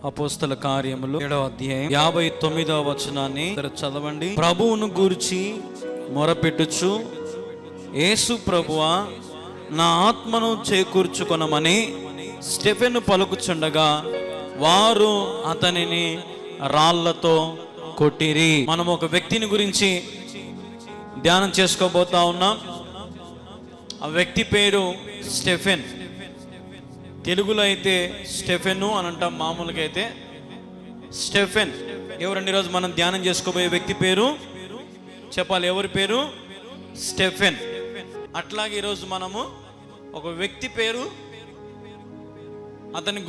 అపోస్తల కార్యములు 7వ అధ్యాయం 59వ వచనాన్ని చదవండి. ప్రభువును గూర్చి మొరపెట్టుచు, యేసు ప్రభువా నా ఆత్మను చేకూర్చుకొనమని స్టెఫెను పలుకుచుండగా వారు అతనిని రాళ్లతో కొట్టిరి. మనం ఒక వ్యక్తిని గురించి ధ్యానం చేసుకోబోతా ఉన్నాం. ఆ వ్యక్తి పేరు స్టెఫెన్. తెలుగులో అయితే స్టెఫెను అని అంటాం, మామూలుగా అయితే స్టెఫెన్. ఎవరండి ఈరోజు మనం ధ్యానం చేసుకోబోయే వ్యక్తి పేరు? చెప్పాలి, ఎవరి పేరు? స్టెఫెన్. అట్లాగే ఈరోజు మనము ఒక వ్యక్తి పేరు, అతని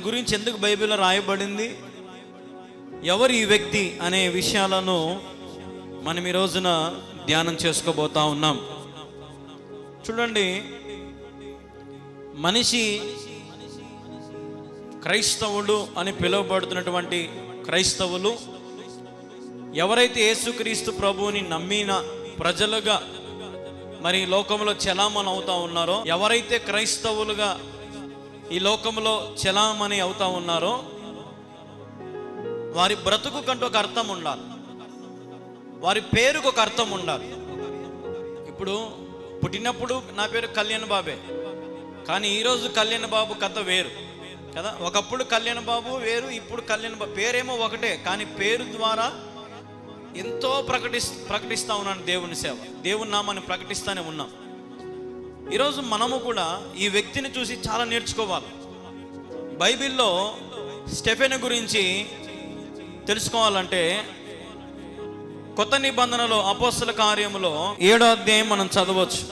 గురించి ఎందుకు బైబిల్లో రాయబడింది, ఎవరు ఈ వ్యక్తి అనే విషయాలను మనం ఈ రోజున ధ్యానం చేసుకోబోతా ఉన్నాం. చూడండి, మనిషి క్రైస్తవుడు అని పిలువబడుతున్నటువంటి క్రైస్తవులు ఎవరైతే యేసుక్రీస్తు ప్రభువుని నమ్మిన ప్రజలుగా మరి లోకంలో చెలామణి అవుతా ఉన్నారో, ఎవరైతే క్రైస్తవులుగా ఈ లోకంలో చెలామణి అవుతా ఉన్నారో వారి బ్రతుకు కంటూ ఒక అర్థం ఉండాలి, వారి పేరుకు ఒక అర్థం ఉండాలి. ఇప్పుడు పుట్టినప్పుడు నా పేరు కళ్యాణ్ బాబే, కానీ ఈరోజు కళ్యాణ్ బాబు కథ వేరు కదా. ఒకప్పుడు కళ్యాణ్ బాబు వేరు, ఇప్పుడు కళ్యాణ్ బాబు. పేరేమో ఒకటే, కానీ పేరు ద్వారా ఎంతో ప్రకటిస్తూ ఉన్నాను దేవుని సేవ, దేవుని నామాన్ని ప్రకటిస్తూనే ఉన్నాం. ఈరోజు మనము కూడా ఈ వ్యక్తిని చూసి చాలా నేర్చుకోవాలి. బైబిల్లో స్టెఫెను గురించి తెలుసుకోవాలంటే కొత్త నిబంధనలో అపోస్తల కార్యములో 7వ అధ్యాయం మనం చదవచ్చు.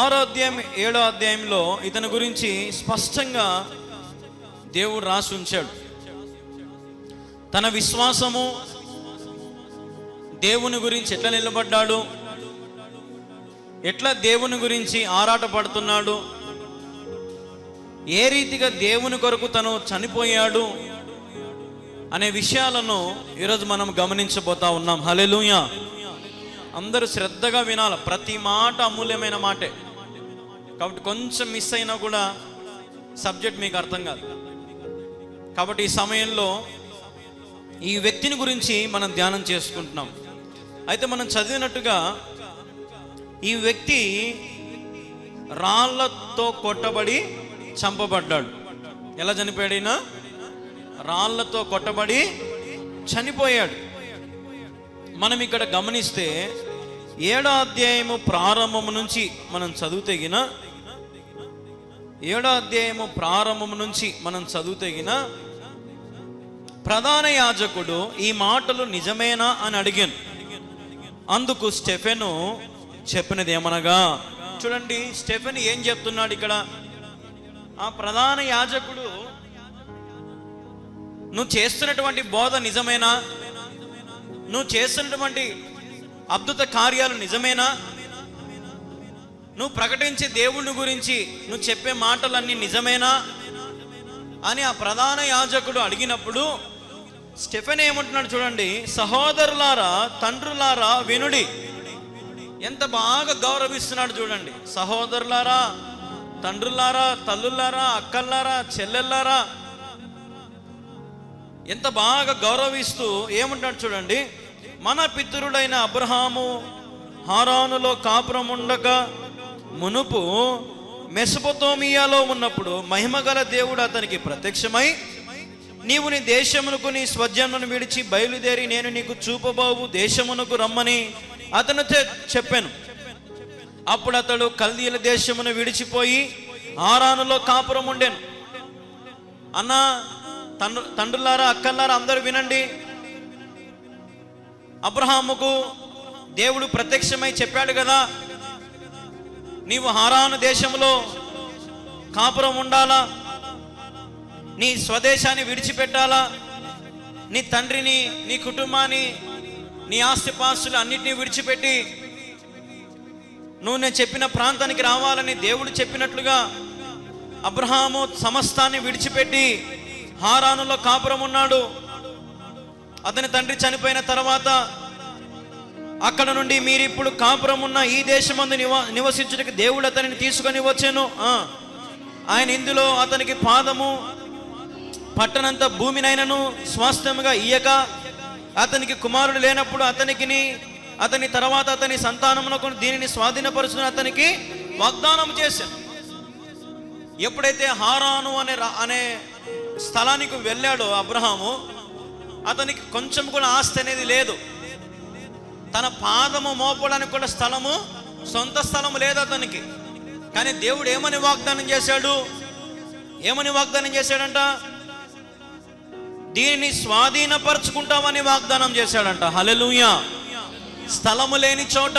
6వ అధ్యాయం 7వ అధ్యాయంలో ఇతని గురించి స్పష్టంగా దేవుడు రాసి ఉంచాడు. తన విశ్వాసము, దేవుని గురించి ఎట్లా నిలబడ్డాడు, ఎట్లా దేవుని గురించి ఆరాటపడుతున్నాడు, ఏ రీతిగా దేవుని కొరకు తను చనిపోయాడు అనే విషయాలను ఈరోజు మనం గమనించబోతా ఉన్నాం. హల్లెలూయా. అందరూ శ్రద్ధగా వినాలి, ప్రతి మాట అమూల్యమైన మాటే. కాబట్టి కొంచెం మిస్ అయినా కూడా సబ్జెక్ట్ మీకు అర్థం కాదు. కాబట్టి ఈ సమయంలో ఈ వ్యక్తిని గురించి మనం ధ్యానం చేసుకుంటున్నాం. అయితే మనం చదివినట్టుగా ఈ వ్యక్తి రాళ్లతో కొట్టబడి చంపబడ్డాడు. ఎలా చనిపోయాడైనా? రాళ్లతో కొట్టబడి చనిపోయాడు. మనం ఇక్కడ గమనిస్తే 7వ అధ్యాయము ప్రారంభము నుంచి మనం చదువుతగిన 7వ అధ్యాయము ప్రారంభము నుంచి మనం చదువుతగిన ప్రధాన యాజకుడు ఈ మాటలు నిజమేనా అని అడిగాను. అందుకు స్టెఫెను చెప్పినది ఏమనగా, చూడండి స్టెఫెన్ ఏం చెప్తున్నాడు ఇక్కడ. ఆ ప్రధాన యాజకుడు, నువ్వు చేస్తున్నటువంటి బోధ నిజమేనా? నువ్వు చేస్తున్నటువంటి అద్భుత కార్యాలు నిజమేనా? నువ్వు ప్రకటించే దేవుని గురించి నువ్వు చెప్పే మాటలన్నీ నిజమేనా అని ఆ ప్రధాన యాజకుడు అడిగినప్పుడు స్టెఫెన్ ఏమంటున్నాడు చూడండి. సహోదరులారా, తండ్రులారా వినుడి. ఎంత బాగా గౌరవిస్తున్నాడు చూడండి. సహోదరులారా, తండ్రులారా, తల్లులారా, అక్కల్లారా, చెల్లెల్లారా, ఎంత బాగా గౌరవిస్తూ ఏమంటాడు చూడండి. మన పితరుడైన అబ్రహాము హారానులో కాపురం ఉండక మునుపు మెసొపొతేమియాలో ఉన్నప్పుడు మహిమగల దేవుడు అతనికి ప్రత్యక్షమై, నీవు నీ దేశమునకు నీ స్వజనులను విడిచి బయలుదేరి నేను నీకు చూపబోవు దేశమునకు రమ్మని అతనితో చెప్పాను. అప్పుడు అతడు కల్దీయుల దేశమును విడిచిపోయి హారానులో కాపురం ఉండెను. అన్న, తండ్రులారా, అక్కల్లారా అందరూ వినండి. అబ్రహాముకు దేవుడు ప్రత్యక్షమై చెప్పాడు కదా, నీవు హారాను దేశంలో కాపురం ఉండాలా, నీ స్వదేశాన్ని విడిచిపెట్టాలా, నీ తండ్రిని, నీ కుటుంబాన్ని, నీ ఆస్తిపాస్తులు అన్నిటినీ విడిచిపెట్టి నువ్వు నేను చెప్పిన ప్రాంతానికి రావాలని దేవుడు చెప్పినట్లుగా అబ్రహాము సమస్తాన్ని విడిచిపెట్టి హారానులో కాపురం ఉన్నాడు. అతని తండ్రి చనిపోయిన తర్వాత అక్కడ నుండి మీరు ఇప్పుడు కాపురం ఉన్న ఈ దేశమందు నివసించుటకు దేవుడు అతనిని తీసుకొని వచ్చాను. ఆయన ఇందులో అతనికి పాదము పట్టనంత భూమినైనను స్వాస్థ్యముగా ఇయ్యక, అతనికి కుమారుడు లేనప్పుడు అతని తర్వాత అతని సంతానమునకు దీనిని స్వాధీనపరుచుకుని అతనికి వాగ్దానం చేశాను. ఎప్పుడైతే హారాను అనే స్థలానికి వెళ్ళాడో అబ్రహాము, అతనికి కొంచెం కూడా ఆస్తి అనేది లేదు. తన పాదము మోపడానికి కూడా సొంత స్థలము లేదు అతనికి. కానీ దేవుడు ఏమని వాగ్దానం చేశాడంట? దీనిని స్వాధీనపరచుకుంటామని వాగ్దానం చేశాడంట. హల్లెలూయా. స్థలము లేని చోట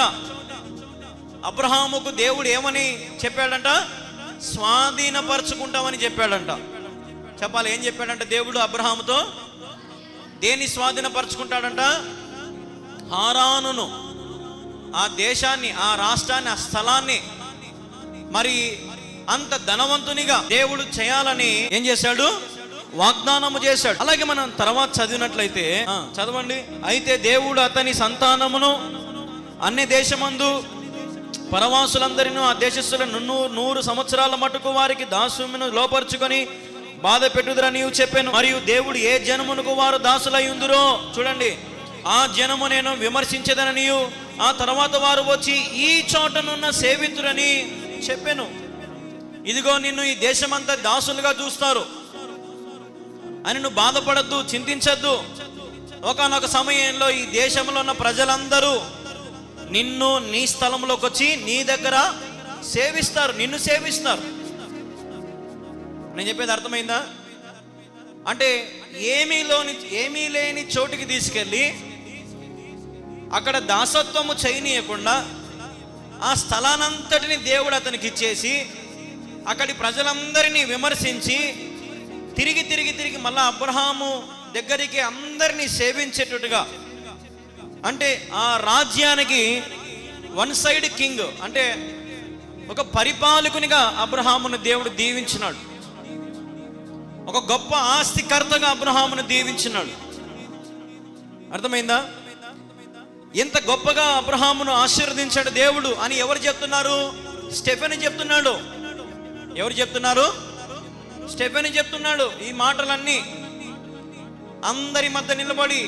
అబ్రహాముకు దేవుడు ఏమని చెప్పాడంట? స్వాధీనపరచుకుంటామని చెప్పాడంట. చెప్పాలి, ఏం చెప్పాడంట దేవుడు అబ్రహాముతో? దేన్ని స్వాధీనపరచుకుంటాడంట? హారానును, ఆ దేశాన్ని, ఆ రాష్ట్రాన్ని, ఆ స్థలాన్ని మరి అంత ధనవంతునిగా దేవుడు చేయాలని ఏం చేశాడు? వాగ్దానము చేశాడు. అలాగే మనం తర్వాత చదివినట్లయితే చదవండి. అయితే దేవుడు అతని సంతానమును అన్ని దేశమందు పరవాసులందరినూ ఆ దేశస్థులను 100 సంవత్సరాల మటుకు వారికి దాస్యమును లోపరుచుకొని బాధ పెట్టుదురా నీవు చెప్పాను. మరియు దేవుడు ఏ జనమునకు వారు దాసులై ఉందురో చూడండి, ఆ జనము నేను విమర్శించదననియు ఆ తర్వాత వారు వచ్చి ఈ చోటనున్న సేవితురని చెప్పాను. ఇదిగో నిన్ను ఈ దేశమంతా దాసులుగా చూస్తారు అని నువ్వు బాధపడద్దు, చింతించద్దు. ఒకానొక సమయంలో ఈ దేశంలో ఉన్న ప్రజలందరూ నీ స్థలంలోకి వచ్చి నీ దగ్గర సేవిస్తారు, నిన్ను సేవిస్తారు. నేను చెప్పేది అర్థమైందా? అంటే ఏమీ లేని చోటుకి తీసుకెళ్ళి అక్కడ దాసత్వము చేయనీయకుండా ఆ స్థలానంతటిని దేవుడు అతనికి ఇచ్చేసి అక్కడి ప్రజలందరినీ విమర్శించి తిరిగి మళ్ళా అబ్రహాము దగ్గరికి అందరినీ సేవించేటట్టుగా, అంటే ఆ రాజ్యానికి వన్ సైడ్ కింగ్, అంటే ఒక పరిపాలకునిగా అబ్రహామును దేవుడు దీవించినాడు. ఒక గొప్ప ఆస్తికర్తగా అబ్రహామును దీవించినాడు. అర్థమైందా? ఎంత గొప్పగా అబ్రహామును ఆశీర్వదించాడు దేవుడు అని ఎవరు చెప్తున్నారు? స్టెఫెను చెప్తున్నాడు. ఎవరు చెప్తున్నారు? స్టెఫెను చెప్తున్నాడు. ఈ మాటలన్నీ అందరి మధ్య నిలబడి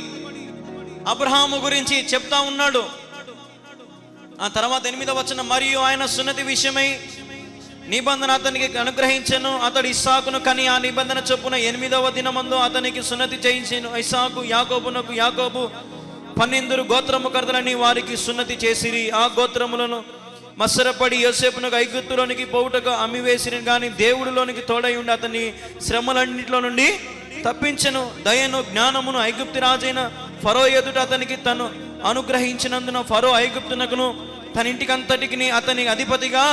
అబ్రహాము గురించి చెప్తా ఉన్నాడు. ఆ తర్వాత 8వ వచనం, మరియు ఆయన సున్నతి విషయమై నిబంధన అతనికి అనుగ్రహించెను. అతడు ఇస్సాకును కని ఆ నిబంధన చొప్పున 8వ దినమందు అతనికి సున్నతి చేయించెను. ఇస్సాకు యాకోబు 12 గోత్రము కర్తలని వారికి సున్నతి చేసిరి. ఆ గోత్రములను మత్సరపడి యోసేపునకు ఐగుప్తులోనికి పోవుటకు అమ్మివేసిరి. కానీ దేవుడిలోనికి తోడై ఉండి అతని శ్రమలన్నింటిలో నుండి తప్పించెను. దయను జ్ఞానమును ఐగుప్తు రాజైన ఫరో ఎదుట అతనికి తను అనుగ్రహించినందున ఫరో ఐగుప్తునకును తన ఇంటికంతటికి అతని అధిపతిగా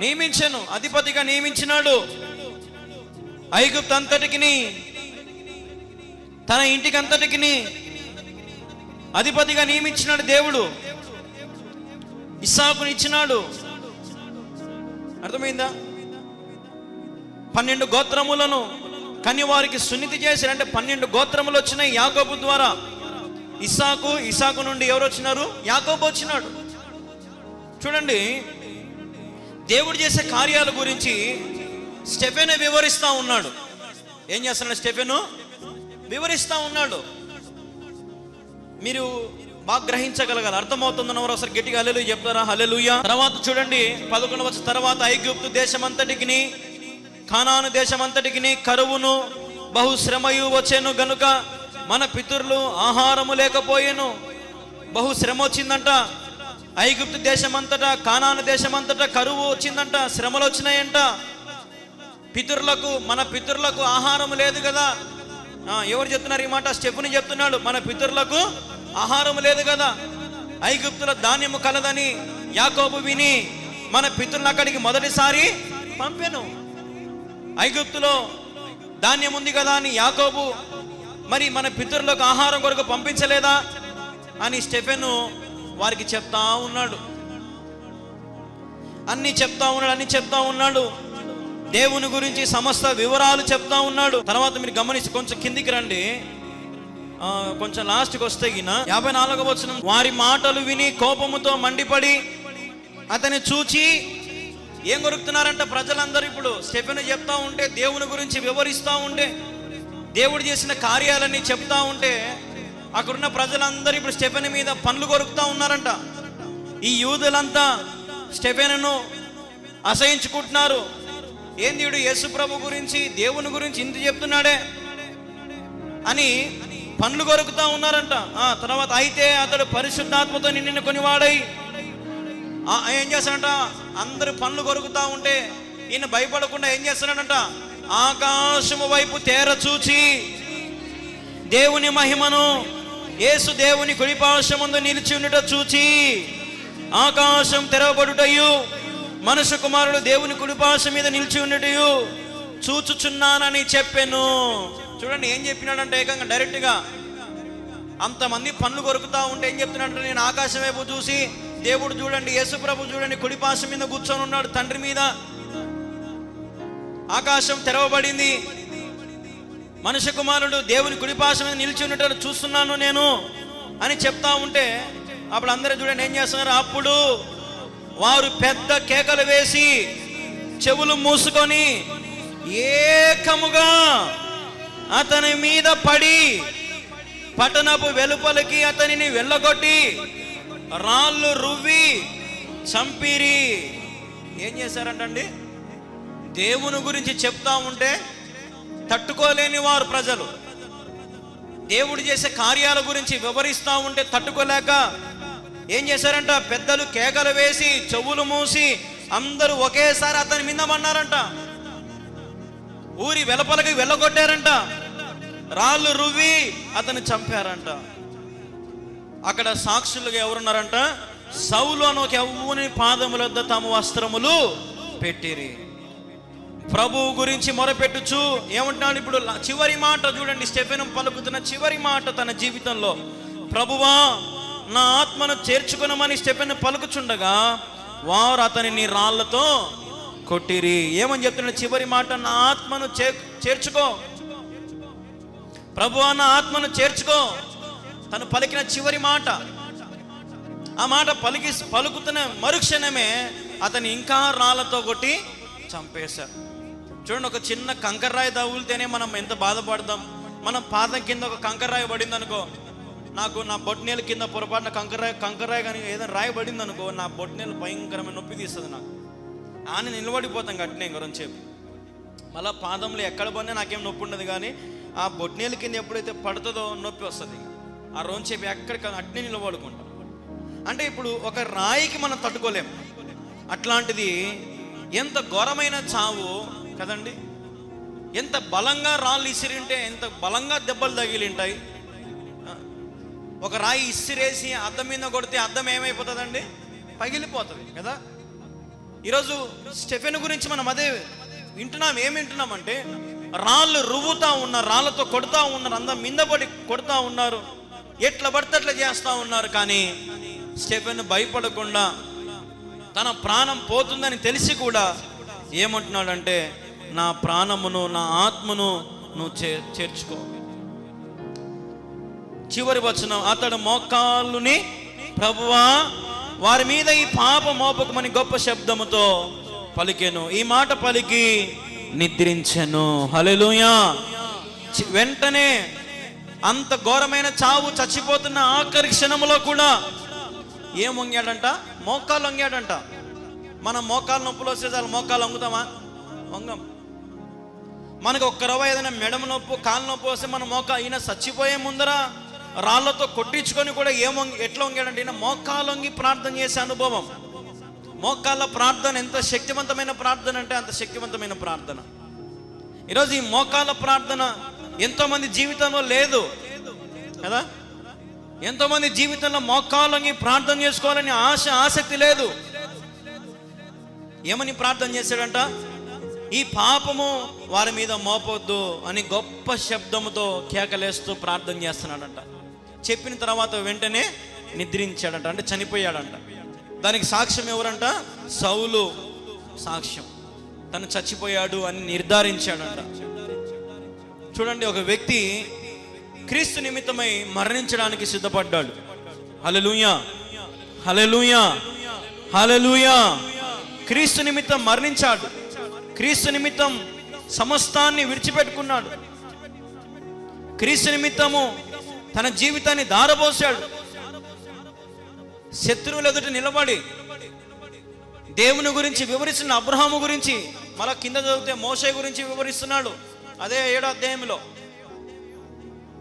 నియమించినాడు. ఐగుప్తు అంతటికి తన ఇంటికంతటికి అధిపతిగా నియమించినాడు దేవుడు. ఇస్సాకుని ఇచ్చినాడు. అర్థమైందా? 12 గోత్రములను కని వారికి సున్నతి చేశారు. అంటే 12 గోత్రములు వచ్చినాయి యాకోబు ద్వారా. ఇస్సాకు నుండి ఎవరు వచ్చినారు? యాకోబు వచ్చినాడు. చూడండి, దేవుడు చేసే కార్యాల గురించి స్టెఫెను వివరిస్తూ ఉన్నాడు. ఏం చేస్తున్నాడు? స్టెఫెను వివరిస్తూ ఉన్నాడు. మీరు బాగా గ్రహించగలగాలి. అర్థమవుతుందని ఒకసారి గట్టిగా హల్లెలూయా చెప్తారా? హల్లెలూయా. తర్వాత చూడండి 11వ వచనం, తర్వాత ఐగుప్తు దేశమంతటికి కానాను దేశమంతటికి కరువును బహు శ్రమయు వచ్చేను గనుక మన పితరులు ఆహారము లేకపోయేను. బహు శ్రమ వచ్చిందంట. ఐగుప్తు దేశమంతటా, కానాను దేశమంతటా కరువు వచ్చిందంట, శ్రమలు వచ్చినాయంట. మన పితరులకు ఆహారం లేదు కదా. ఎవరు చెప్తున్నారు ఈ మాట? స్టెఫెను చెప్తున్నాడు. మన పితరులకు ఆహారం లేదు కదా, ఐగుప్తుల ధాన్యము కలదని యాకోబు విని మన పితరులను అక్కడికి మొదటిసారి పంపెను. ఐగుప్తులో ధాన్యం ఉంది కదా అని యాకోబు మరి మన పితరులకు ఆహారం కొరకు పంపించలేదా అని స్టెఫెను వారికి చెప్తా ఉన్నాడు. అన్ని చెప్తా ఉన్నాడు. దేవుని గురించి సమస్త వివరాలు చెప్తా ఉన్నాడు. తర్వాత మీరు గమనించి కొంచెం కిందికి రండి, కొంచెం లాస్ట్కి వస్తే గిన 54వ వచనం, వారి మాటలు విని కోపముతో మండిపడి అతని చూచి ఏం కొరుకుతున్నారంట ప్రజలందరూ? ఇప్పుడు స్టెఫెను చెప్తా ఉంటే, దేవుని గురించి వివరిస్తూ ఉంటే, దేవుడు చేసిన కార్యాలన్నీ చెప్తా ఉంటే, అక్కడున్న ప్రజలందరూ ఇప్పుడు స్టెఫెను మీద పండ్లు కొరుకుతా ఉన్నారంట. ఈ యూదులంతా స్టెఫెనును అసహించుకుంటున్నారు. ఏంది వీడు యేసు ప్రభు గురించి, దేవుని గురించి ఇంత చెప్తున్నాడే అని పండ్లు కొరుకుతా ఉన్నారంట. తర్వాత అయితే అతడు పరిశుద్ధాత్మతో నిండిన కొనివాడై ఏం చేస్తాడంట? అందరూ పండ్లు కొరుకుతా ఉంటే ఈయన భయపడకుండా ఏం చేస్తున్నాడంట? ఆకాశము వైపు తేర చూచి దేవుని మహిమను, యేసు దేవుని కుడిపార్శ్వమందు నిలిచి ఉండుట చూచి, ఆకాశం తెరవబడుటయు మనుష్య కుమారుడు దేవుని కుడిపార్శ్వం మీద నిలిచి ఉండుటయు చూచుచున్నానని చెప్పెను. చూడండి ఏం చెప్పినాడంటే, ఏకంగా డైరెక్ట్గా అంతమంది పండ్లు కొరుకుతా ఉంటే ఏం చెప్తున్నాడంటే, నేను ఆకాశం వైపు చూసి, దేవుడు చూడండి, యేసు ప్రభు చూడండి, కుడిపార్శ్వం మీద కూర్చొని ఉన్నాడు తండ్రి మీద, ఆకాశం తెరవబడింది, మనుష్య కుమారుడు దేవుని కుడిపార్శ్వం మీద నిలిచి ఉన్నట్టు చూస్తున్నాను నేను అని చెప్తా ఉంటే, అప్పుడు అందరూ చూడండి ఏం చేస్తున్నారు? అప్పుడు వారు పెద్ద కేకలు వేసి చెవులు మూసుకొని ఏకముగా అతని మీద పడి పట్టణపు వెలుపలికి అతనిని వెళ్ళగొట్టి రాళ్ళు రువ్వి చంపిరి. ఏం చేశారంటండి? దేవుని గురించి చెప్తా ఉంటే తట్టుకోలేని వారు ప్రజలు, దేవుడు చేసే కార్యాల గురించి వివరిస్తూ ఉంటే తట్టుకోలేక ఏం చేశారంట? పెద్దలు కేకలు వేసి చెవులు మూసి అందరూ ఒకేసారి అతని మీద పన్నారంట. ఊరి వెలుపలకి వెళ్ళగొట్టారంట, రాళ్ళు రువ్వి అతన్ని చంపారంట. అక్కడ సాక్షులుగా ఎవరున్నారంట? సౌలు అని ఒక యవ్వుని పాదముల వద్ద తమ వస్త్రములు పెట్టిరి. ప్రభువు గురించి మొరపెట్టుచు ఏమంటున్నాడు? ఇప్పుడు చివరి మాట చూడండి, స్టెఫెను పలుకుతున్న చివరి మాట తన జీవితంలో, ప్రభువా నా ఆత్మను చేర్చుకునమని స్టెఫెను పలుకుచుండగా వారు అతనిని రాళ్లతో కొట్టిరి. ఏమని చెప్తున్నాడు చివరి మాట? నా ఆత్మను చేర్చుకో, ప్రభువా నా ఆత్మను చేర్చుకో. తను పలికిన చివరి మాట, ఆ మాట పలుకుతున్న మరుక్షణమే అతను ఇంకా రాళ్లతో కొట్టి చంపేశారు. చూడండి, ఒక చిన్న కంకర్రాయి తగులితేనే మనం ఎంత బాధపడతాం. మనం పాదం కింద ఒక కంకర్రాయి పడింది అనుకో, నాకు నా బొట్నేలు కింద పొరపాటున కంకర్రాయి కానీ ఏదైనా రాయి పడింది అనుకో, నా బొట్నేలు భయంకరమైన నొప్పి తీస్తుంది నాకు. అని నిలబడిపోతాం గట్టినే ఇంకొంచేపు. మళ్ళీ పాదంలో ఎక్కడ పడినా నాకేం నొప్పి ఉండదు, కానీ ఆ బొట్నేలు కింద ఎప్పుడైతే పడుతుందో నొప్పి వస్తుంది. ఆ రోజుసేపు ఎక్కడికి అట్నే నిలబడుకుంటాం. అంటే ఇప్పుడు ఒక రాయికి మనం తట్టుకోలేం, అట్లాంటిది ఎంత ఘోరమైన చావు కదండి. ఎంత బలంగా రాళ్ళు ఇసిరింటే ఎంత బలంగా దెబ్బలు తగిలింటాయి. ఒక రాయి ఇసిరేసి అద్దం మీద కొడితే అద్దం ఏమైపోతుందండి? పగిలిపోతుంది కదా. ఈరోజు స్టెఫెను గురించి మనం అదే వింటున్నాం. ఏం వింటున్నామంటే, రాళ్ళు రువ్వుతా ఉన్నారు, రాళ్ళతో కొడుతూ ఉన్నారు, అందం మీద పడి కొడుతూ ఉన్నారు, ఎట్లా పడితే అట్లా చేస్తూ ఉన్నారు. కానీ స్టెఫెను భయపడకుండా, తన ప్రాణం పోతుందని తెలిసి కూడా ఏమంటున్నాడంటే, నా ప్రాణమును నా ఆత్మను నువ్వు చేర్చుకో. చివరి వచనం, అతడు మోకాళ్ళుని ప్రభువా వారి మీద ఈ పాప మోపకమని గొప్ప శబ్దముతో పలికెను. ఈ మాట పలికి నిద్రించెను. హల్లెలూయా. వెంటనే అంత ఘోరమైన చావు, చచ్చిపోతున్న ఆఖరి క్షణంలో కూడా ఏం వంగాడంట? మోకాలు వంగాడంట. మనం మోకాలు నొప్పులు వస్తే చాలు మోకాలు వంగుతామా? వంగం. మనకు ఒక్క రవ్వ ఏదైనా మెడమ నొప్పు, కాలు నొప్పి వస్తే మన ఈయన చచ్చిపోయే ముందర రాళ్లతో కొట్టించుకొని కూడా ఎట్లా వంగాడంటే, ఈయన మోకాలు వంగి ప్రార్థన చేసే అనుభవం. మోకాళ్ళ ప్రార్థన ఎంత శక్తివంతమైన ప్రార్థన అంటే అంత శక్తివంతమైన ప్రార్థన. ఈరోజు ఈ మోకాళ్ళ ప్రార్థన ఎంతోమంది జీవితంలో లేదు కదా. ఎంతోమంది జీవితంలో మోకాలు వంగి ప్రార్థన చేసుకోవాలని ఆసక్తి లేదు. ఏమని ప్రార్థన చేశాడంట? ఈ పాపము వారి మీద మోపొద్దు అని గొప్ప శబ్దముతో కేకలేస్తూ ప్రార్థన చేస్తున్నాడంట. చెప్పిన తర్వాత వెంటనే నిద్రించాడంట, అంటే చనిపోయాడంట. దానికి సాక్ష్యం ఎవరంట? సౌలు సాక్ష్యం. తను చచ్చిపోయాడు అని నిర్ధారించాడంట. చూడండి, ఒక వ్యక్తి క్రీస్తు నిమిత్తమై మరణించడానికి సిద్ధపడ్డాడు. హల్లెలూయా, హల్లెలూయా, హల్లెలూయా. క్రీస్తు నిమిత్తం మరణించాడు, క్రీస్తు నిమిత్తం సమస్తాన్ని విడిచిపెట్టుకున్నాడు, క్రీస్తు నిమిత్తము తన జీవితాన్ని ధారపోశాడు. శత్రువుల ఎదుట నిలబడి దేవుని గురించి వివరిస్తున్న అబ్రహాము గురించి, మళ్ళా కింద చదివితే మోషే గురించి వివరిస్తున్నాడు. అదే 7వ అధ్యాయంలో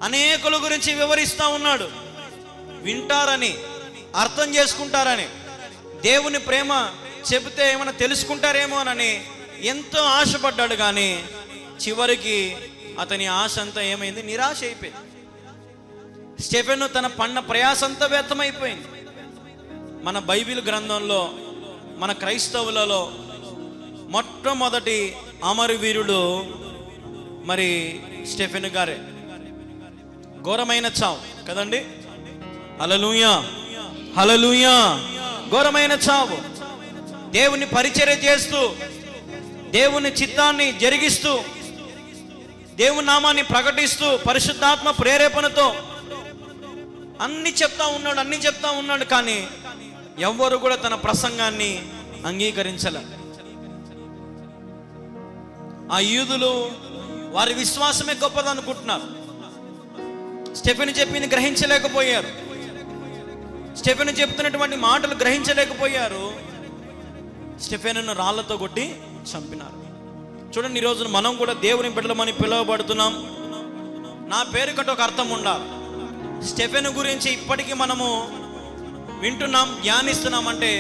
అనేకుల గురించి వివరిస్తూ ఉన్నాడు. వింటారని, అర్థం చేసుకుంటారని, దేవుని ప్రేమ చెబితే ఏమైనా తెలుసుకుంటారేమోనని ఎంతో ఆశపడ్డాడు. కానీ చివరికి అతని ఆశ అంతా ఏమైంది? నిరాశ అయిపోయింది. స్టెఫెను తన పన్న ప్రయాస అంతా వ్యర్థమైపోయింది. మన బైబిల్ గ్రంథంలో, మన క్రైస్తవులలో మొట్టమొదటి అమరవీరుడు మరి స్టెఫెను గారే. ఘోరమైన చావు కదండి. హల్లెలూయా, హల్లెలూయా. ఘోరమైన చావు. దేవుని పరిచర్య చేస్తూ, దేవుని చిత్తాన్ని జరిగిస్తూ, దేవుని నామాన్ని ప్రకటిస్తూ, పరిశుద్ధాత్మ ప్రేరేపణతో అన్ని చెప్తా ఉన్నాడు. కానీ ఎవ్వరు కూడా తన ప్రసంగాన్ని అంగీకరించలే. ఆ యూదులు వారి విశ్వాసమే గొప్పదనుకుంటున్నారు. స్టెఫెను చెప్పింది గ్రహించలేకపోయారు. స్టెఫెను చెప్తున్నటువంటి మాటలు గ్రహించలేకపోయారు. స్టెఫెనును రాళ్లతో కొట్టి చంపినారు. చూడండి, ఈరోజు మనం కూడా దేవుని బిడ్డలమని పిలువబడుతున్నాం. నా పేరు కంటే ఒక అర్థం ఉండాలి. స్టెఫెను గురించి ఇప్పటికీ మనము వింటున్నాం, ధ్యానిస్తున్నామంటే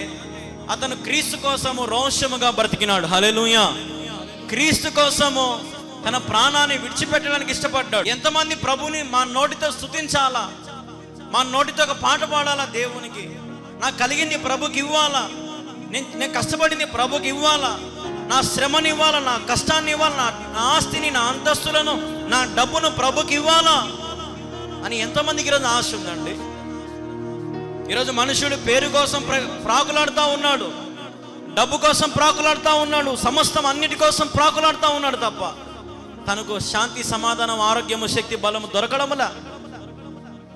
అతను క్రీస్తు కోసము రోషముగా బ్రతికినాడు. హల్లెలూయా. క్రీస్తు కోసము తన ప్రాణాన్ని విడిచిపెట్టడానికి ఇష్టపడ్డాడు. ఎంతమంది ప్రభుని మా నోటితో స్తుతించాలా, మా నోటితో ఒక పాట పాడాలా, దేవునికి నాకు కలిగింది ప్రభుకి ఇవ్వాలా, నేను కష్టపడింది ప్రభుకి ఇవ్వాలా, నా శ్రమని ఇవ్వాలా, నా కష్టాన్ని ఇవ్వాలా, నా ఆస్తిని, నా అంతస్తులను, నా డబ్బును ప్రభుకి ఇవ్వాలా అని ఎంతమందికి ఈరోజు ఆశ ఉందండి? ఈరోజు మనుషుడు పేరు కోసం ప్రాకులాడుతూ ఉన్నాడు, డబ్బు కోసం ప్రాకులాడుతూ ఉన్నాడు, సమస్తం అన్నిటి కోసం ప్రాకులాడుతూ ఉన్నాడు తప్ప తనకు శాంతి, సమాధానం, ఆరోగ్యము, శక్తి, బలము దొరకడములా.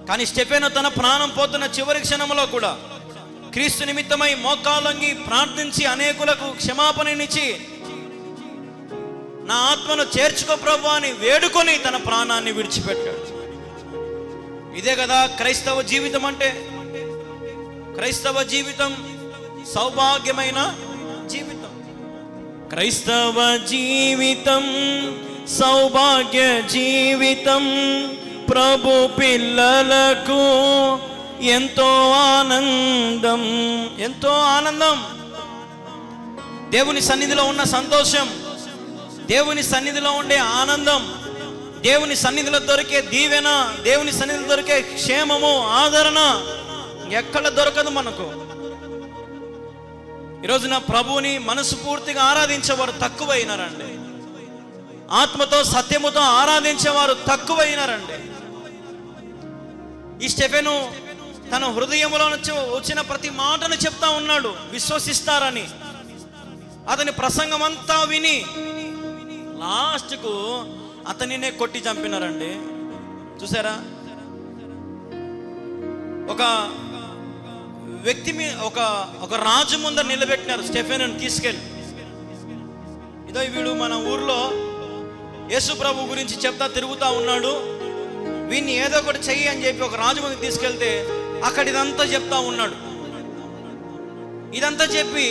కానీ స్టెఫెను తన ప్రాణం పోతున్న చివరి క్షణంలో కూడా క్రీస్తు నిమిత్తమై మోకాళ్ళొంగి ప్రార్థించి అనేకులకు క్షమాపణనిచ్చి, నా ఆత్మను చేర్చుకో ప్రభువా అని వేడుకొని తన ప్రాణాన్ని విడిచిపెట్టాడు. ఇదే కదా క్రైస్తవ జీవితం అంటే. క్రైస్తవ జీవితం సౌభాగ్యమైన జీవితం. క్రైస్తవ జీవితం సౌభాగ్య జీవితం. ప్రభు పిల్లలకు ఎంతో ఆనందం, ఎంతో ఆనందం. దేవుని సన్నిధిలో ఉన్న సంతోషం, దేవుని సన్నిధిలో ఉండే ఆనందం, దేవుని సన్నిధిలో దొరికే దీవెన, దేవుని సన్నిధిలో దొరికే క్షేమము, ఆదరణ ఎక్కడ దొరకదు మనకు. ఈరోజున ప్రభువుని మనస్ఫూర్తిగా ఆరాధించేవారు తక్కువైనారండి. ఆత్మతో సత్యముతో ఆరాధించేవారు తక్కువైనారండి. ఈ స్టెఫెను తన హృదయంలో నుంచి వచ్చిన ప్రతి మాటను చెప్తా ఉన్నాడు, విశ్వసిస్తారని. అతని ప్రసంగం అంతా విని లాస్ట్కు అతనినే కొట్టి చంపినారండి. చూసారా? ఒక వ్యక్తి మీద, ఒక రాజు ముందర నిలబెట్టినారు స్టెఫెనుని తీసుకెళ్ళి. ఇదో వీడు మన ఊర్లో యేసు ప్రభు గురించి చెప్తా తిరుగుతూ ఉన్నాడు, వీడిని ఏదో ఒకటి చెయ్యి అని చెప్పి ఒక రాజు ముందుకు తీసుకెళ్తే అక్కడ ఇదంతా చెప్తా ఉన్నాడు. ఇదంతా చెప్పి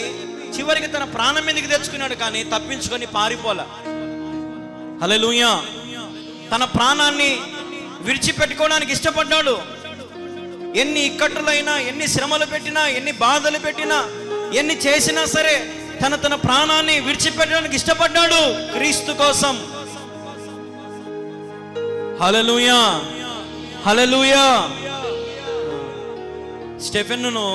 చివరికి తన ప్రాణం మీదకి తెచ్చుకున్నాడు, కానీ తప్పించుకొని పారిపోలే. హల్లెలూయా. తన ప్రాణాన్ని విడిచిపెట్టుకోవడానికి ఇష్టపడ్డాడు. ఎన్ని ఇక్కట్టులైనా, ఎన్ని శ్రమలు పెట్టినా, ఎన్ని బాధలు పెట్టినా, ఎన్ని చేసినా సరే తన ప్రాణాన్ని విడిచిపెట్టడానికి ఇష్టపడ్డాడు క్రీస్తు కోసం. హల్లెలూయా, హల్లెలూయా. స్టెఫెనును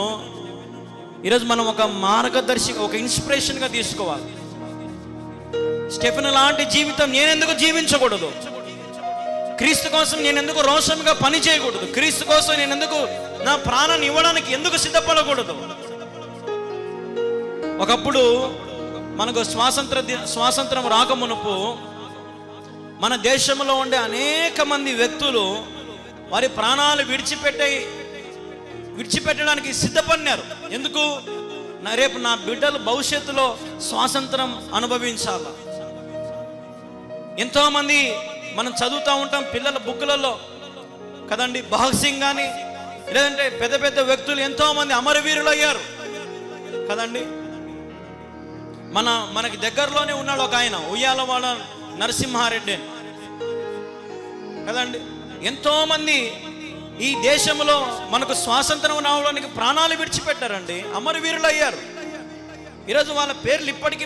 ఈరోజు మనం ఒక మార్గదర్శి, ఒక ఇన్స్పిరేషన్గా తీసుకోవాలి. స్టెఫెను లాంటి జీవితం నేనెందుకు జీవించకూడదు? క్రీస్తు కోసం నేను ఎందుకు రోషంగా పని చేయకూడదు? క్రీస్తు కోసం నేను ఎందుకు నా ప్రాణాన్ని ఇవ్వడానికి ఎందుకు సిద్ధపడకూడదు? ఒకప్పుడు మనకు స్వాతంత్రం రాకమునుపు మన దేశంలో ఉండే అనేక మంది వ్యక్తులు వారి ప్రాణాలు విడిచిపెట్టడానికి సిద్ధపడినారు. ఎందుకు? రేపు నా బిడ్డలు భవిష్యత్తులో స్వాతంత్రం అనుభవించాల. ఎంతోమంది మనం చదువుతూ ఉంటాం పిల్లల బుక్కులలో కదండి, భగత్ సింగ్ కానీ లేదంటే పెద్ద పెద్ద వ్యక్తులు ఎంతోమంది అమరవీరులు అయ్యారు కదండి. మనకి దగ్గరలోనే ఉన్నాడు ఒక ఆయన, ఉయ్యాలవాడ నరసింహారెడ్డి కదండి. ఎంతోమంది ఈ దేశంలో మనకు స్వాతంత్రం రావడానికి ప్రాణాలు విడిచిపెట్టారండి, అమరవీరులు అయ్యారు. ఈరోజు వాళ్ళ పేర్లు ఇప్పటికీ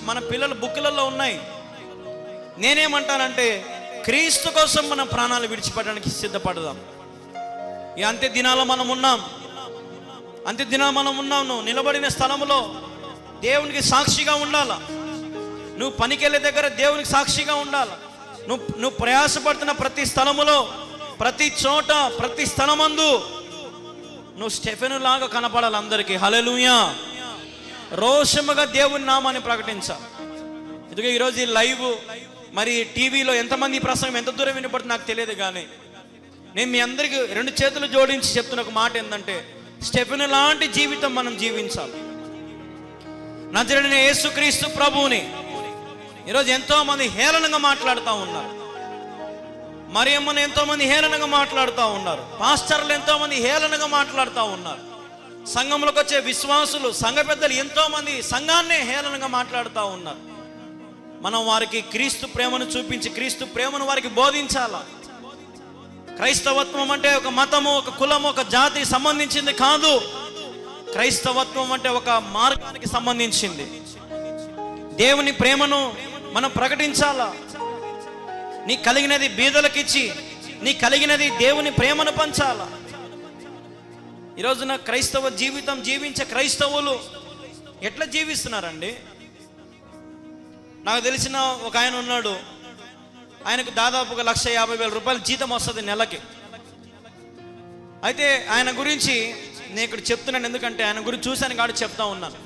మన పిల్లల బుక్కులలో ఉన్నాయి. నేనేమంటానంటే క్రీస్తు కోసం మన ప్రాణాలు విడిచిపెట్టడానికి సిద్ధపడదాం. ఈ అంత్య దినాల్లో మనం ఉన్నాం. నువ్వు నిలబడిన స్థలంలో దేవునికి సాక్షిగా ఉండాలా. నువ్వు పనికెళ్ళే దగ్గర దేవునికి సాక్షిగా ఉండాలా. నువ్వు ప్రయాసపడుతున్న ప్రతి స్థలములో, ప్రతి చోట, ప్రతి స్థలమందు నువ్వు స్టెఫెను లాగా కనపడాలి అందరికీ. హల్లెలూయా. రోషముగా దేవుని నామాన్ని ప్రకటించాలి. ఎందుకంటే ఈరోజు ఈ లైవ్ మరి టీవీలో ఎంతమంది ప్రసంగం ఎంత దూరం వినపడుతుంది నాకు తెలియదు, కానీ నేను మీ అందరికీ 2 చేతులు జోడించి చెప్తున్న ఒక మాట ఏంటంటే, స్టెఫెను లాంటి జీవితం మనం జీవించాలి. నజరేయుడైన యేసుక్రీస్తు ప్రభువుని ఈరోజు ఎంతో మంది హేళనగా మాట్లాడుతూ ఉన్నారు. మరియమ్మను ఎంతో మంది హేళనగా మాట్లాడుతూ ఉన్నారు. పాస్టర్లు ఎంతో మంది హేళనగా మాట్లాడుతూ ఉన్నారు. సంఘంలోకి వచ్చే విశ్వాసులు, సంఘ పెద్దలు ఎంతో మంది సంఘాన్నే హేళనగా మాట్లాడుతూ ఉన్నారు. మనం వారికి క్రీస్తు ప్రేమను చూపించి క్రీస్తు ప్రేమను వారికి బోధించాలా. క్రైస్తవత్వం అంటే ఒక మతము, ఒక కులము, ఒక జాతి సంబంధించింది కాదు. క్రైస్తవత్వం అంటే ఒక మార్గానికి సంబంధించింది. దేవుని ప్రేమను మనం ప్రకటించాలా. నీ కలిగినది బీదలకిచ్చి, నీ కలిగినది దేవుని ప్రేమను పంచాలా. ఈరోజున క్రైస్తవ జీవితం జీవించే క్రైస్తవులు ఎట్లా జీవిస్తున్నారండి? నాకు తెలిసిన ఒక ఆయన ఉన్నాడు, ఆయనకు దాదాపుగా 1,50,000 రూపాయలు జీతం వస్తుంది నెలకి. అయితే ఆయన గురించి నేను ఇక్కడ చెప్తున్నాను, ఎందుకంటే ఆయన గురించి చూశాను కాబట్టి చెప్తా ఉన్నాను.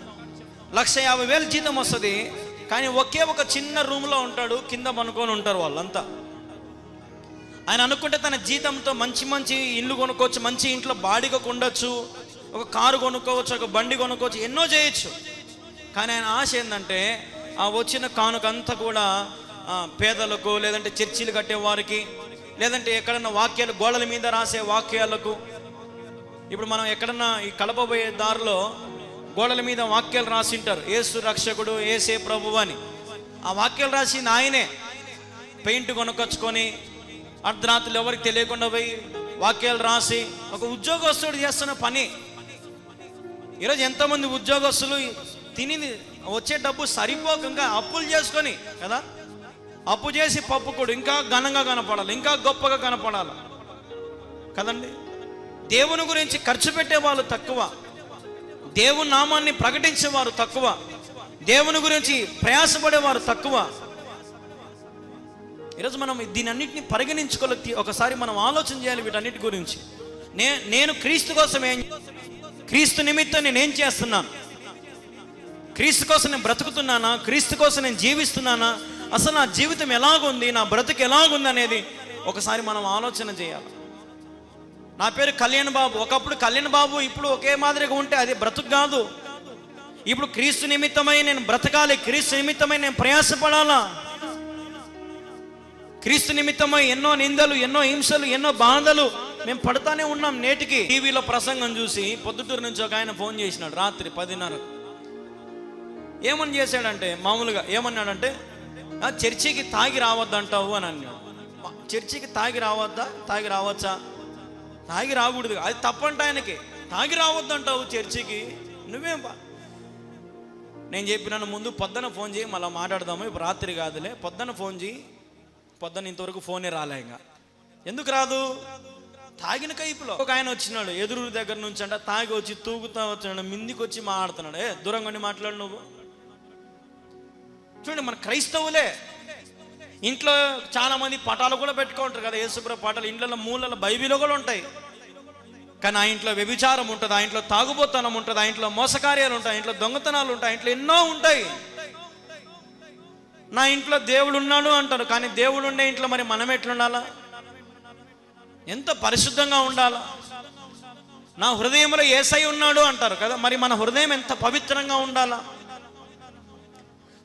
1,50,000 జీతం వస్తుంది, కానీ ఒకే ఒక చిన్న రూమ్లో ఉంటాడు, కింద పనుకొని ఉంటారు వాళ్ళంతా. ఆయన అనుకుంటే తన జీతంతో మంచి మంచి ఇల్లు కొనుక్కోవచ్చు, మంచి ఇంట్లో బాడీగా ఉండొచ్చు, ఒక కారు కొనుక్కోవచ్చు, ఒక బండి కొనుక్కోవచ్చు, ఎన్నో చేయొచ్చు. కానీ ఆయన ఆశ ఏంటంటే ఆ వచ్చిన కానుకంతా కూడా పేదలకు, లేదంటే చర్చిలు కట్టేవారికి, లేదంటే ఎక్కడన్నా వాక్యాలు గోడల మీద రాసే వాక్యాలకు. ఇప్పుడు మనం ఎక్కడన్నా ఈ కడప పోయే దారిలో గోడల మీద వాక్యాలు రాసింటారు, యేసు రక్షకుడు, యేసే ప్రభువు అని. ఆ వాక్యాలు రాసింది ఆయనే. పెయింట్ కొనుక్కొచ్చుకొని అర్ధరాత్రులు ఎవరికి తెలియకుండా పోయి వాక్యాలు రాసి ఒక ఉద్యోగస్తుడు చేస్తున్న పని. ఈరోజు ఎంతోమంది ఉద్యోగస్తులు తిని వచ్చే డబ్బు సరిపోక ఇంకా అప్పులు చేసుకొని కదా, అప్పు చేసి పప్పు కూడా ఇంకా ఘనంగా కనపడాలి, ఇంకా గొప్పగా కనపడాలి కదండి. దేవుని గురించి ఖర్చు పెట్టే వాళ్ళు తక్కువ, దేవుని నామాన్ని ప్రకటించేవారు తక్కువ, దేవుని గురించి ప్రయాసపడేవారు తక్కువ. ఈరోజు మనం దీని అన్నింటినీ పరిగణించుకోవాలి. ఒకసారి మనం ఆలోచన చేయాలి వీటన్నిటి గురించి. నేను క్రీస్తు కోసం క్రీస్తు నిమిత్తం నేనేం చేస్తున్నాను? క్రీస్తు కోసం నేను బ్రతుకుతున్నానా? క్రీస్తు కోసం నేను జీవిస్తున్నానా? అసలు నా జీవితం ఎలాగుంది, నా బ్రతుకు ఎలాగుంది అనేది ఒకసారి మనం ఆలోచన చేయాలి. నా పేరు కళ్యాణ్ బాబు. ఒకప్పుడు కళ్యాణ్ బాబు ఇప్పుడు ఒకే మాదిరిగా ఉంటే అది బ్రతుకు కాదు. ఇప్పుడు క్రీస్తు నిమిత్తమై నేను బ్రతకాలి, క్రీస్తు నిమిత్తమై నేను ప్రయాసపడాలా. క్రీస్తు నిమిత్తమై ఎన్నో నిందలు, ఎన్నో హింసలు, ఎన్నో బాధలు మేము పడతానే ఉన్నాం. నేటికి టీవీలో ప్రసంగం చూసి పొద్దుటూరు నుంచి ఒక ఆయన ఫోన్ చేసినాడు రాత్రి 10:30. ఏమని చేశాడంటే, మామూలుగా ఏమన్నాడంటే, చర్చికి తాగి రావద్దంటావు అని అన్నాడు. చర్చికి తాగి రావద్దా? తాగి రావచ్చా? తాగి రాకూడదు, అది తప్పంట ఆయనకి. తాగి రావద్దంటావు చర్చికి, నువ్వేం నేను చెప్పినాను ముందు పొద్దున ఫోన్ చేయి, మళ్ళీ మాట్లాడదాము, ఇప్పుడు రాత్రి కాదులే, పొద్దున ఫోన్ చేయి. పొద్దున ఇంతవరకు ఫోనే రాలే. ఇంకా ఎందుకు రాదు? తాగిన కైపులో ఒక ఆయన వచ్చినాడు ఎదురు దగ్గర నుంచి అంట, తాగి వచ్చి తూగుతా వచ్చినాడు, మిందికి వచ్చి మాట్లాడుతున్నాడు. దూరంగా మాట్లాడు నువ్వు. చూడండి, మన క్రైస్తవులే ఇంట్లో చాలా మంది పటాలు కూడా పెట్టుకుంటారు కదా, యేసుప్రభు పటాలు ఇంట్లో మూలలో బైబిల్లో కూడా ఉంటాయి. కానీ ఆ ఇంట్లో వ్యభిచారం ఉంటుంది, ఆ ఇంట్లో తాగుబోతనం ఉంటుంది, ఆ ఇంట్లో మోసకార్యాలు ఉంటాయి, ఆ ఇంట్లో దొంగతనాలు ఉంటాయి, ఆ ఇంట్లో ఎన్నో ఉంటాయి. నా ఇంట్లో దేవుడు ఉన్నాడు అంటారు, కానీ దేవుడు ఉండే ఇంట్లో మరి మనం ఎట్లుండాలా? ఎంత పరిశుద్ధంగా ఉండాలా? నా హృదయంలో యేసయ్య ఉన్నాడు అంటారు కదా. మరి మన హృదయం ఎంత పవిత్రంగా ఉండాలా?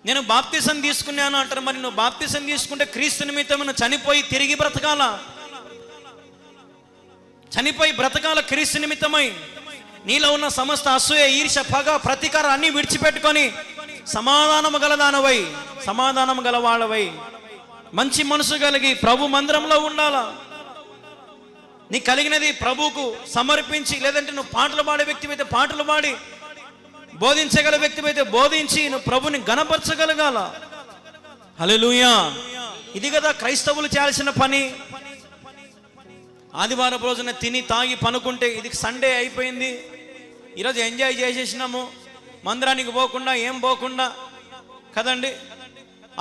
నేను బాప్తిసం తీసుకున్నాను అంటారు. మరి నువ్వు బాప్తిసం తీసుకుంటే క్రీస్తు నిమిత్తం నువ్వు చనిపోయి తిరిగి బ్రతకాల, చనిపోయి బ్రతకాల క్రీస్తు నిమిత్తమై. నీలో ఉన్న సమస్త అసూయ, ఈర్ష్య, పగ, ప్రతీకారం అన్నీ విడిచిపెట్టుకొని సమాధానము గలదానవై, సమాధానం గలవాడవై, మంచి మనసు కలిగి ప్రభు మందిరంలో ఉండాలా. నీ కలిగినది ప్రభువుకు సమర్పించి, లేదంటే నువ్వు పాటలు పాడే వ్యక్తి అయితే పాటలు పాడి, బోధించగల వ్యక్తి అయితే బోధించి నువ్వు ప్రభుని గణపరచగలగాల. హల్లెలూయా. ఇది కదా క్రైస్తవులు చేయాల్సిన పని. ఆదివారం రోజున తిని తాగి పనుకుంటే ఇది సండే అయిపోయింది, ఈరోజు ఎంజాయ్ చేసేసినాము, మందిరానికి పోకుండా ఏం పోకుండా కదండి,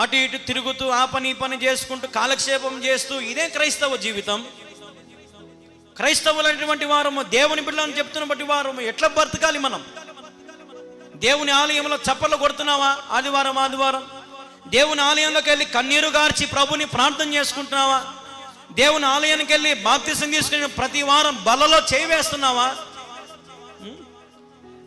అటు ఇటు తిరుగుతూ ఆ పని ఈ పని చేసుకుంటూ కాలక్షేపం చేస్తూ, ఇదే క్రైస్తవ జీవితం? క్రైస్తవులైనటువంటి వారము, దేవుని బిడ్డలను చెప్తున్న బట్టి వారము ఎట్లా బ్రతకాలి? మనం దేవుని ఆలయంలో చప్పట్లు కొడుతున్నావా? ఆదివారం ఆదివారం దేవుని ఆలయంలోకి వెళ్ళి కన్నీరు గార్చి ప్రభుని ప్రార్థన చేసుకుంటున్నావా? దేవుని ఆలయానికి వెళ్ళి బాప్తిసం తీసుకుని ప్రతి వారం బలలో చేయి వేస్తున్నావా?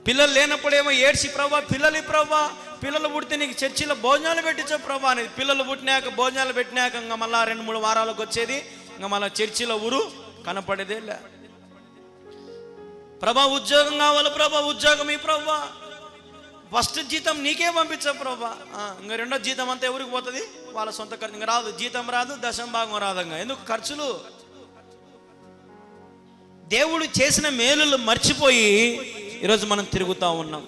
పిల్లలు లేనప్పుడేమో ఏడ్చి, ప్రభా పిల్లలు, ప్రభా పిల్లలు పుడితే నీకు చర్చిలో భోజనాలు పెట్టించు ప్రభా అనేది. పిల్లలు పుట్టినాక భోజనాలు పెట్టినాక ఇంకా మళ్ళీ 2-3 వారాలకు వచ్చేది, ఇంకా మళ్ళీ చర్చిలో ఊరు కనపడేదే లే. ప్రభా ఉద్యోగం కావాలి ప్రభా, ఉద్యోగం ఈ ప్రభా, ఫస్ట్ జీతం నీకే పంపించా ప్రభా. ఇంకా రెండో జీతం అంతా ఎవరికి పోతుంది? వాళ్ళ సొంత ఖర్చు. ఇంకా రాదు, జీతం రాదు, దశమ భాగం రాదు. ఇంకా ఎందుకు ఖర్చులు? దేవుడు చేసిన మేలులు మర్చిపోయి ఈరోజు మనం తిరుగుతూ ఉన్నాం.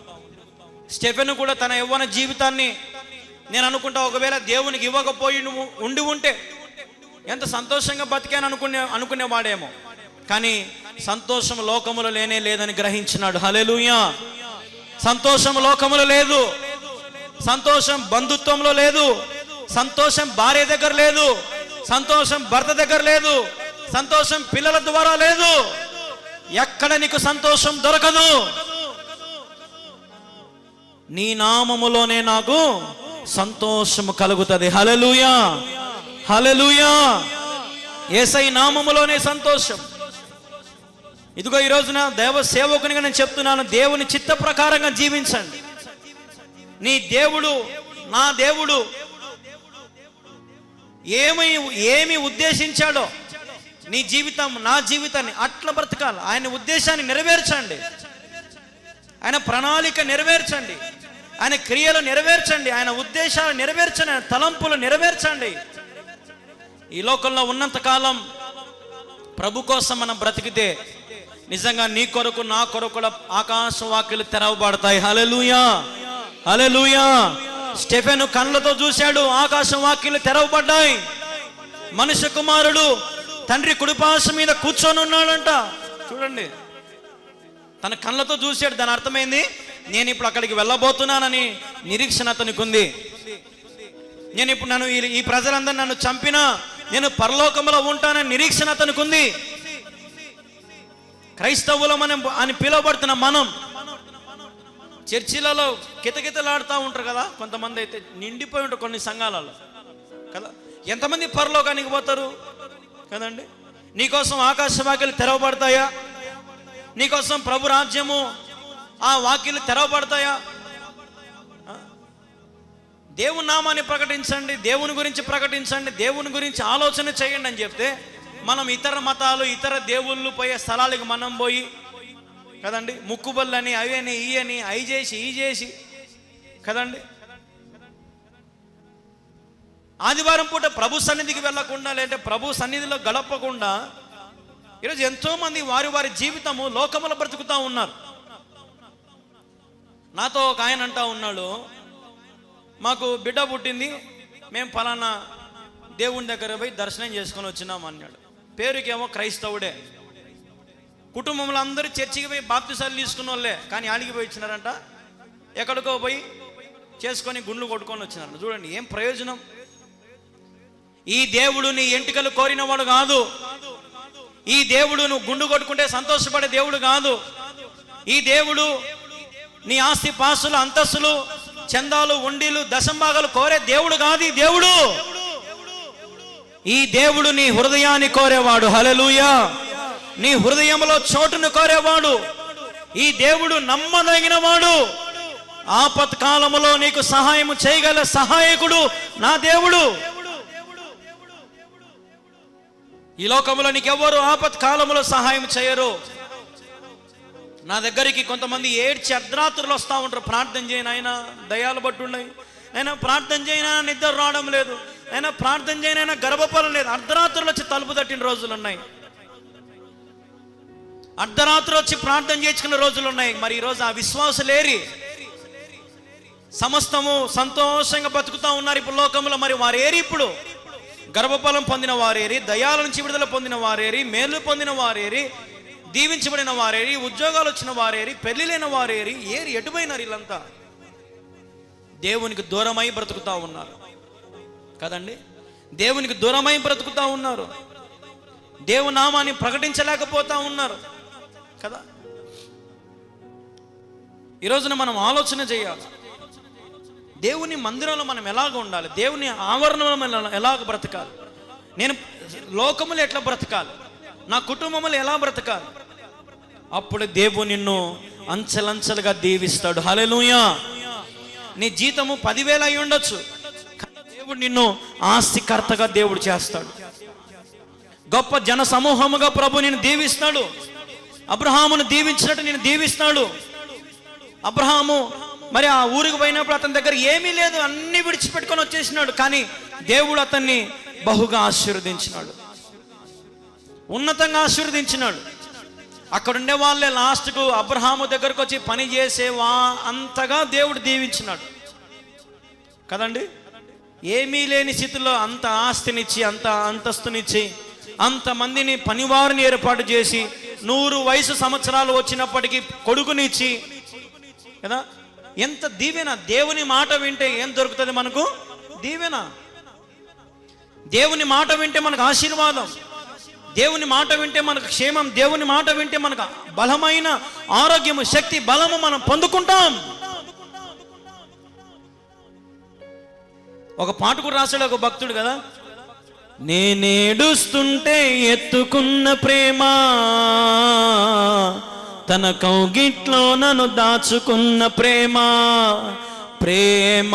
స్టెఫెను కూడా తన యవ్వన జీవితాన్ని నేను అనుకుంటా, ఒకవేళ దేవునికి ఇవ్వకపోయి నువ్వు ఉండి ఉంటే ఎంత సంతోషంగా బతికాను అనుకునేవాడేమో. కానీ సంతోషం లోకములో లేనే లేదని గ్రహించినాడు. హల్లెలూయా. సంతోషం లోకములో లేదు, సంతోషం బంధుత్వంలో లేదు, సంతోషం భార్య దగ్గర లేదు, సంతోషం భర్త దగ్గర లేదు, సంతోషం పిల్లల ద్వారా లేదు. ఎక్కడ నీకు సంతోషం దొరకదు. నీ నామములోనే నాకు సంతోషము కలుగుతుంది. హల్లెలూయా, హల్లెలూయా. యేసయ్య నామములోనే సంతోషం. ఇదిగో ఈ రోజున దేవ సేవకునిగా నేను చెప్తున్నాను, దేవుని చిత్త ప్రకారంగా జీవించండి. నీ దేవుడు, నా దేవుడు ఏమి ఉద్దేశించాడో నీ జీవితం, నా జీవితాన్ని అట్లా బ్రతకాలి. ఆయన ఉద్దేశాన్ని నెరవేర్చండి, ఆయన ప్రణాళిక నెరవేర్చండి, ఆయన క్రియలు నెరవేర్చండి, ఆయన ఉద్దేశాలు నెరవేర్చండి, ఆయన తలంపులు నెరవేర్చండి. ఈ లోకంలో ఉన్నంతకాలం ప్రభు కోసం మనం బ్రతికితే నిజంగా నీ కొరకు నా కొరకు కూడా ఆకాశ వాకిలు తెరవబడతాయి. హల్లెలూయా, హల్లెలూయా. స్టెఫెను కళ్ళతో చూశాడు, ఆకాశం వాకిలు తెరవబడ్డాయి. మనుష్య కుమారుడు తండ్రి కుడిపార్శ్వం మీద కూర్చొని ఉన్నాడంట. చూడండి, తన కళ్ళతో చూశాడు. దాని అర్థమైంది, నేను ఇప్పుడు అక్కడికి వెళ్ళబోతున్నానని నిరీక్షణ అతనికి ఉంది. నేను ఇప్పుడు ఈ ప్రజలందరూ నన్ను చంపినా నేను పరలోకంలో ఉంటానని నిరీక్షణ అతనికి ఉంది. క్రైస్తవులం అని పిలువబడుతున్న మనం చర్చిలలో కితకితలాడుతూ ఉంటారు కదా, కొంతమంది అయితే నిండిపోయి ఉంటారు కొన్ని సంఘాలలో కదా. ఎంతమంది పరలోకానికి పోతారు కదండి? నీకోసం ఆకాశ వాకిలు తెరవబడతాయా? నీకోసం ప్రభు రాజ్యము ఆ వాకిలు తెరవబడతాయా? దేవుని నామాన్ని ప్రకటించండి, దేవుని గురించి ప్రకటించండి, దేవుని గురించి ఆలోచన చేయండి అని చెప్తే, మనం ఇతర మతాలు, ఇతర దేవుళ్ళు పోయే స్థలాలకు మనం పోయి కదండి, ముక్కుబళ్ళని అవి ఇయని అవి చేసి ఈ చేసి కదండి, ఆదివారం పూట ప్రభు సన్నిధికి వెళ్ళకుండా, లేదంటే ప్రభు సన్నిధిలో గడపకుండా ఈరోజు ఎంతోమంది వారి జీవితము లోకములో బ్రతుకుతూ ఉన్నారు. నాతో ఒక ఆయన అంటా ఉన్నాడు, మాకు బిడ్డ పుట్టింది, మేము ఫలానా దేవుని దగ్గర పోయి దర్శనం చేసుకొని వచ్చినాం అన్నాడు. పేరుకేమో క్రైస్తవుడే, కుటుంబంలో అందరూ చర్చికి పోయి బాప్తిసాలు తీసుకున్న వాళ్ళే, కానీ ఆడికి పోయి ఇచ్చినారంట, ఎక్కడికో పోయి చేసుకొని గుండ్లు కొట్టుకొని వచ్చినారంట. చూడండి ఏం ప్రయోజనం. ఈ దేవుడు నీ ఎంటికలు కోరినవాడు కాదు. ఈ దేవుడు నువ్వు గుండు కొట్టుకుంటే సంతోషపడే దేవుడు కాదు. ఈ దేవుడు నీ ఆస్తి పాస్తులు, అంతస్తులు, చందాలు, ఉండిలు, దశంభాగాలు కోరే దేవుడు కాదు. ఈ దేవుడు, ఈ దేవుడు నీ హృదయాన్ని కోరేవాడు. హల్లెలూయా. నీ హృదయంలో చోటును కోరేవాడు. ఈ దేవుడు నమ్మదగిన వాడు. ఆపత్కాలములో నీకు సహాయం చేయగల సహాయకుడు నా దేవుడు. ఈ లోకంలో నీకెవ్వరు ఆపత్కాలంలో సహాయం చేయరు. నా దగ్గరికి కొంతమంది ఏడ్చి అర్ధరాత్రులు వస్తూ ఉంటారు. ప్రార్థన చేయను ఆయన, దయాలు పట్టున్నాయి, అయినా ప్రార్థన చేయనా నిద్ర రావడం లేదు, అయినా ప్రార్థన చేయనైనా గర్భఫలం లేదు. అర్ధరాత్రులు వచ్చి తలుపు తట్టిన రోజులు ఉన్నాయి, అర్ధరాత్రి వచ్చి ప్రార్థన చేసుకున్న రోజులు ఉన్నాయి. మరి ఈరోజు ఆ విశ్వాసులేరి సమస్తము సంతోషంగా బతుకుతూ ఉన్నారు ఇప్పుడు లోకంలో. మరి వారేరి ఇప్పుడు గర్భఫలం పొందిన వారేరి, దయాల నుంచి విడుదల పొందిన వారేరి, మేలు పొందిన వారేరి, దీవించబడిన వారేరి, ఉద్యోగాలు వచ్చిన వారేరి, పెళ్లి లేని వారేరి, ఏరి ఎటుపోయినారు వీళ్ళంతా? దేవునికి దూరమై బ్రతుకుతూ ఉన్నారు కదండి. దేవునికి దూరమై బ్రతుకుతూ ఉన్నారు. దేవుని నామాన్ని ప్రకటించలేకపోతా ఉన్నారు కదా. ఈరోజున మనం ఆలోచన చేయాలి. దేవుని మందిరంలో మనం ఎలాగ ఉండాలి, దేవుని ఆవరణలో ఎలాగ బ్రతకాలి, నేను లోకములు ఎట్లా బ్రతకాలి, నా కుటుంబములు ఎలా బ్రతకాలి. అప్పుడు దేవుడు నిన్ను అంచెలంచెలుగా దీవిస్తాడు. హల్లెలూయా. నీ జీతము 10,000 అయి ఉండొచ్చు, దేవుడు నిన్ను ఆస్తికర్తగా దేవుడు చేస్తాడు. గొప్ప జన సమూహముగా ప్రభు నిన్ను దీవిస్తాడు. అబ్రహామును దీవించినట్టు నేను దీవిస్తాడు. అబ్రహాము మరి ఆ ఊరికి పోయినప్పుడు అతని దగ్గర ఏమీ లేదు, అన్ని విడిచిపెట్టుకొని వచ్చేసినాడు. కానీ దేవుడు అతన్ని బహుగా ఆశీర్వదించినాడు, ఉన్నతంగా ఆశీర్వదించినాడు. అక్కడుండే వాళ్ళే లాస్ట్కు అబ్రహాము దగ్గరకు వచ్చి పని చేసేవా అంతగా దేవుడు దీవించినాడు కదండి. ఏమీ లేని స్థితిలో అంత ఆస్తినిచ్చి, అంత అంతస్తునిచ్చి, అంతమందిని పనివారిని ఏర్పాటు చేసి, 100 వయసు సంవత్సరాలు వచ్చినప్పటికీ కొడుకునిచ్చి కదా. ఎంత దీవెన! దేవుని మాట వింటే ఏం దొరుకుతుంది మనకు? దీవెన. దేవుని మాట వింటే మనకు ఆశీర్వాదం, దేవుని మాట వింటే మనకు క్షేమం, దేవుని మాట వింటే మనకు బలమైన ఆరోగ్యము, శక్తి, బలము మనం పొందుకుంటాం. ఒక పాట కూడా రాశాడు ఒక భక్తుడు కదా. నేనేడుస్తుంటే ఎత్తుకున్న ప్రేమ, తన కౌగిట్లో నన్ను దాచుకున్న ప్రేమ, ప్రేమ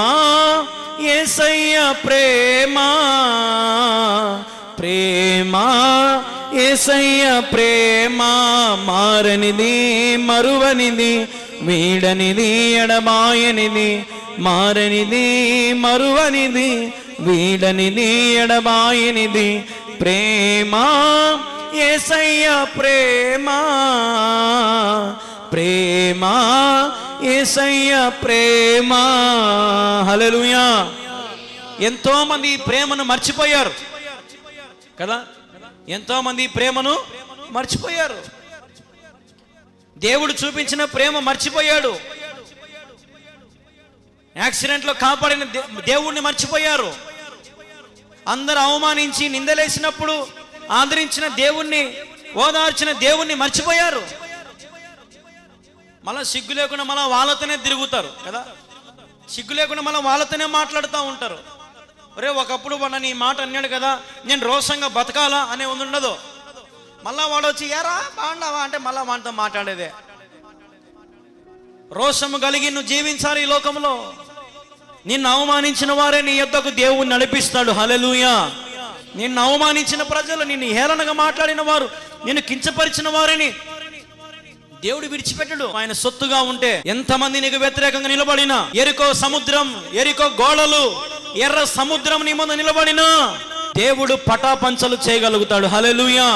యేసయ్య ప్రేమ, ప్రేమ యేసయ్య ప్రేమ, మారనిది మరువనిది, వీడనిది ఎడబాయనిది, మారనిది మరువనిది, వీడనిది ఎడబాయనిది, ప్రేమ యేసయ్య ప్రేమ, ప్రేమ యేసయ్య ప్రేమ. హల్లెలూయా. ఎంతో మంది ప్రేమను మర్చిపోయారు కదా. ఎంతో మంది ప్రేమను మర్చిపోయారు. దేవుడు చూపించిన ప్రేమ మర్చిపోయాడు. యాక్సిడెంట్లో కాపాడిన దేవుడిని మర్చిపోయారు. అందరు అవమానించి నిందలేసినప్పుడు ఆదరించిన దేవుణ్ణి, ఓదార్చిన దేవుణ్ణి మర్చిపోయారు. మళ్ళీ సిగ్గు లేకుండా మళ్ళీ వాళ్ళతోనే తిరుగుతారు కదా. సిగ్గు లేకుండా మళ్ళీ వాళ్ళతోనే మాట్లాడుతూ ఉంటారు. ఒరే ఒకప్పుడు వాడు నీ మాట అన్నాడు కదా, నేను రోషంగా బతకాలా అనే ఉండదు. మళ్ళా వాడు వచ్చి ఏరా బాగున్నావా అంటే మళ్ళా వాడితో మాట్లాడేదే. రోషము కలిగి నువ్వు జీవించాలి ఈ లోకంలో. నిన్ను అవమానించిన వారే నీ యొద్దకు దేవుణ్ణి నడిపిస్తాడు. హల్లెలూయా. నిన్ను అవమానించిన ప్రజలు, నిన్ను హేళనగా మాట్లాడిన వారు, నిన్ను కించపరిచిన వారిని దేవుడు విడిచిపెట్టడు. ఆయన సొత్తుగా ఉంటే ఎంతమంది నీకు వ్యతిరేకంగా నిలబడినా, ఎరికో సముద్రం, ఎరికో గోడలు, ఎర్ర సముద్రం నీ ముందు నిలబడినా దేవుడు పటాపంచలు చేయగలుగుతాడు. హల్లెలూయా,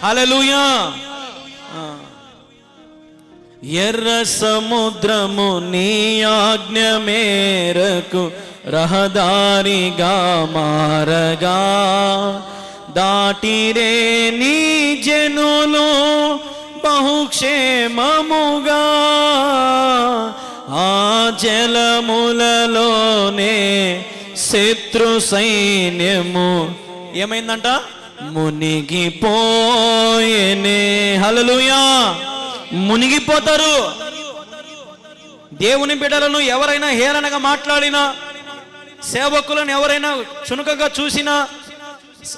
హల్లెలూయా. ఎర్ర సముద్రము నీ ఆజ్ఞ మేరకు రహదారిగా మారగా, దాటిరే నీ జనులు బహుక్షేమముగా, ఆ జలములలోనే శత్రు సైన్యము ఏమైందంట? మునిగిపోయేనే. హల్లెలూయా. మునిగిపోతారు. దేవుని బిడ్డలను ఎవరైనా హేళనగా మాట్లాడినా, సేవకులను ఎవరైనా చునుకగా చూసినా,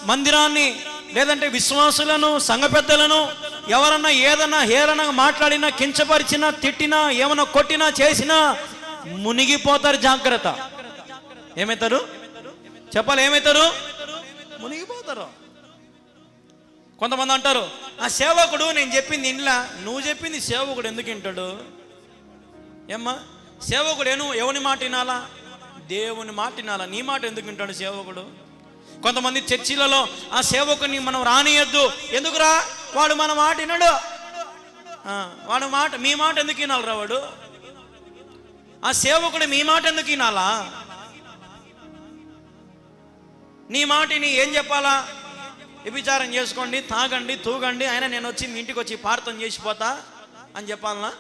మందిరాన్ని లేదంటే విశ్వాసులను, సంఘ పెద్దలను ఎవరన్నా ఏదన్నా హేళనగా మాట్లాడినా, కించపరిచినా, తిట్టినా, ఏమన్నా కొట్టినా, చేసినా మునిగిపోతారు. జాగ్రత్త. ఏమవుతారు చెప్పాలి? ఏమవుతారు? మునిగిపోతారు. కొంతమంది అంటారు, ఆ సేవకుడు నేను చెప్పింది ఇంట్లో, నువ్వు చెప్పింది సేవకుడు ఎందుకు వింటాడు? ఏమ్మా, సేవకుడు ఎవని మాట వినాలా? దేవుని మాట వినాలా. నీ మాట ఎందుకు వింటాడు సేవకుడు? కొంతమంది చర్చిలలో ఆ సేవకుని మనం రానియద్దు. ఎందుకురా? వాడు మన మాట వినడు. వాడు మాట, మీ మాట ఎందుకు వినాలరా? వాడు, ఆ సేవకుడు మీ మాట ఎందుకు వినాలా? నీ మాటిని ఏం చెప్పాలా? వ్యభిచారం చేసుకోండి, తాగండి, తూగండి, అయినా నేను వచ్చి మీ ఇంటికి వచ్చి ప్రార్థన చేసిపోతా అని చెప్పాలనా?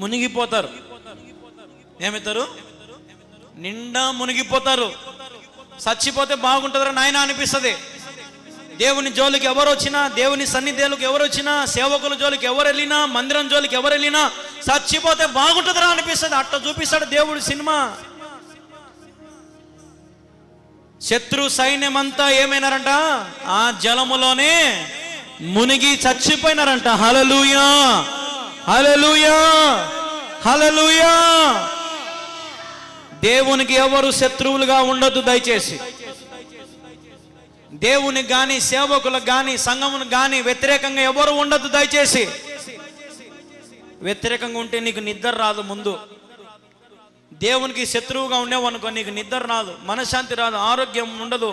మునిగిపోతారు. ఏమవుతారు? నిండా మునిగిపోతారు. చచ్చిపోతే బాగుంటుందిరా నాయన అనిపిస్తుంది. దేవుని జోలికి ఎవరు వచ్చినా, దేవుని సన్నిధిలోకి ఎవరు వచ్చినా, సేవకుల జోలికి ఎవరు వెళ్ళినా, మందిరం జోలికి ఎవరు వెళ్ళినా చచ్చిపోతే బాగుంటుందిరా అనిపిస్తుంది. అట్లా చూపిస్తాడు దేవుడు సినిమా. శత్రు సైన్యమంతా ఏమైనారంట? ఆ జలములోనే మునిగి చచ్చిపోయినారంట. హల్లెలూయా, హల్లెలూయా, హల్లెలూయా. దేవునికి ఎవరు శత్రువులుగా ఉండొద్దు దయచేసి. దేవునికి కానీ, సేవకులకు కానీ, సంఘమునికి కానీ వ్యతిరేకంగా ఎవరు ఉండొద్దు దయచేసి. వ్యతిరేకంగా ఉంటే నీకు నిద్ర రాదు. ముందు దేవునికి శత్రువుగా ఉండేవనుకో నీకు నిద్ర రాదు, మనశ్శాంతి రాదు, ఆరోగ్యం ఉండదు,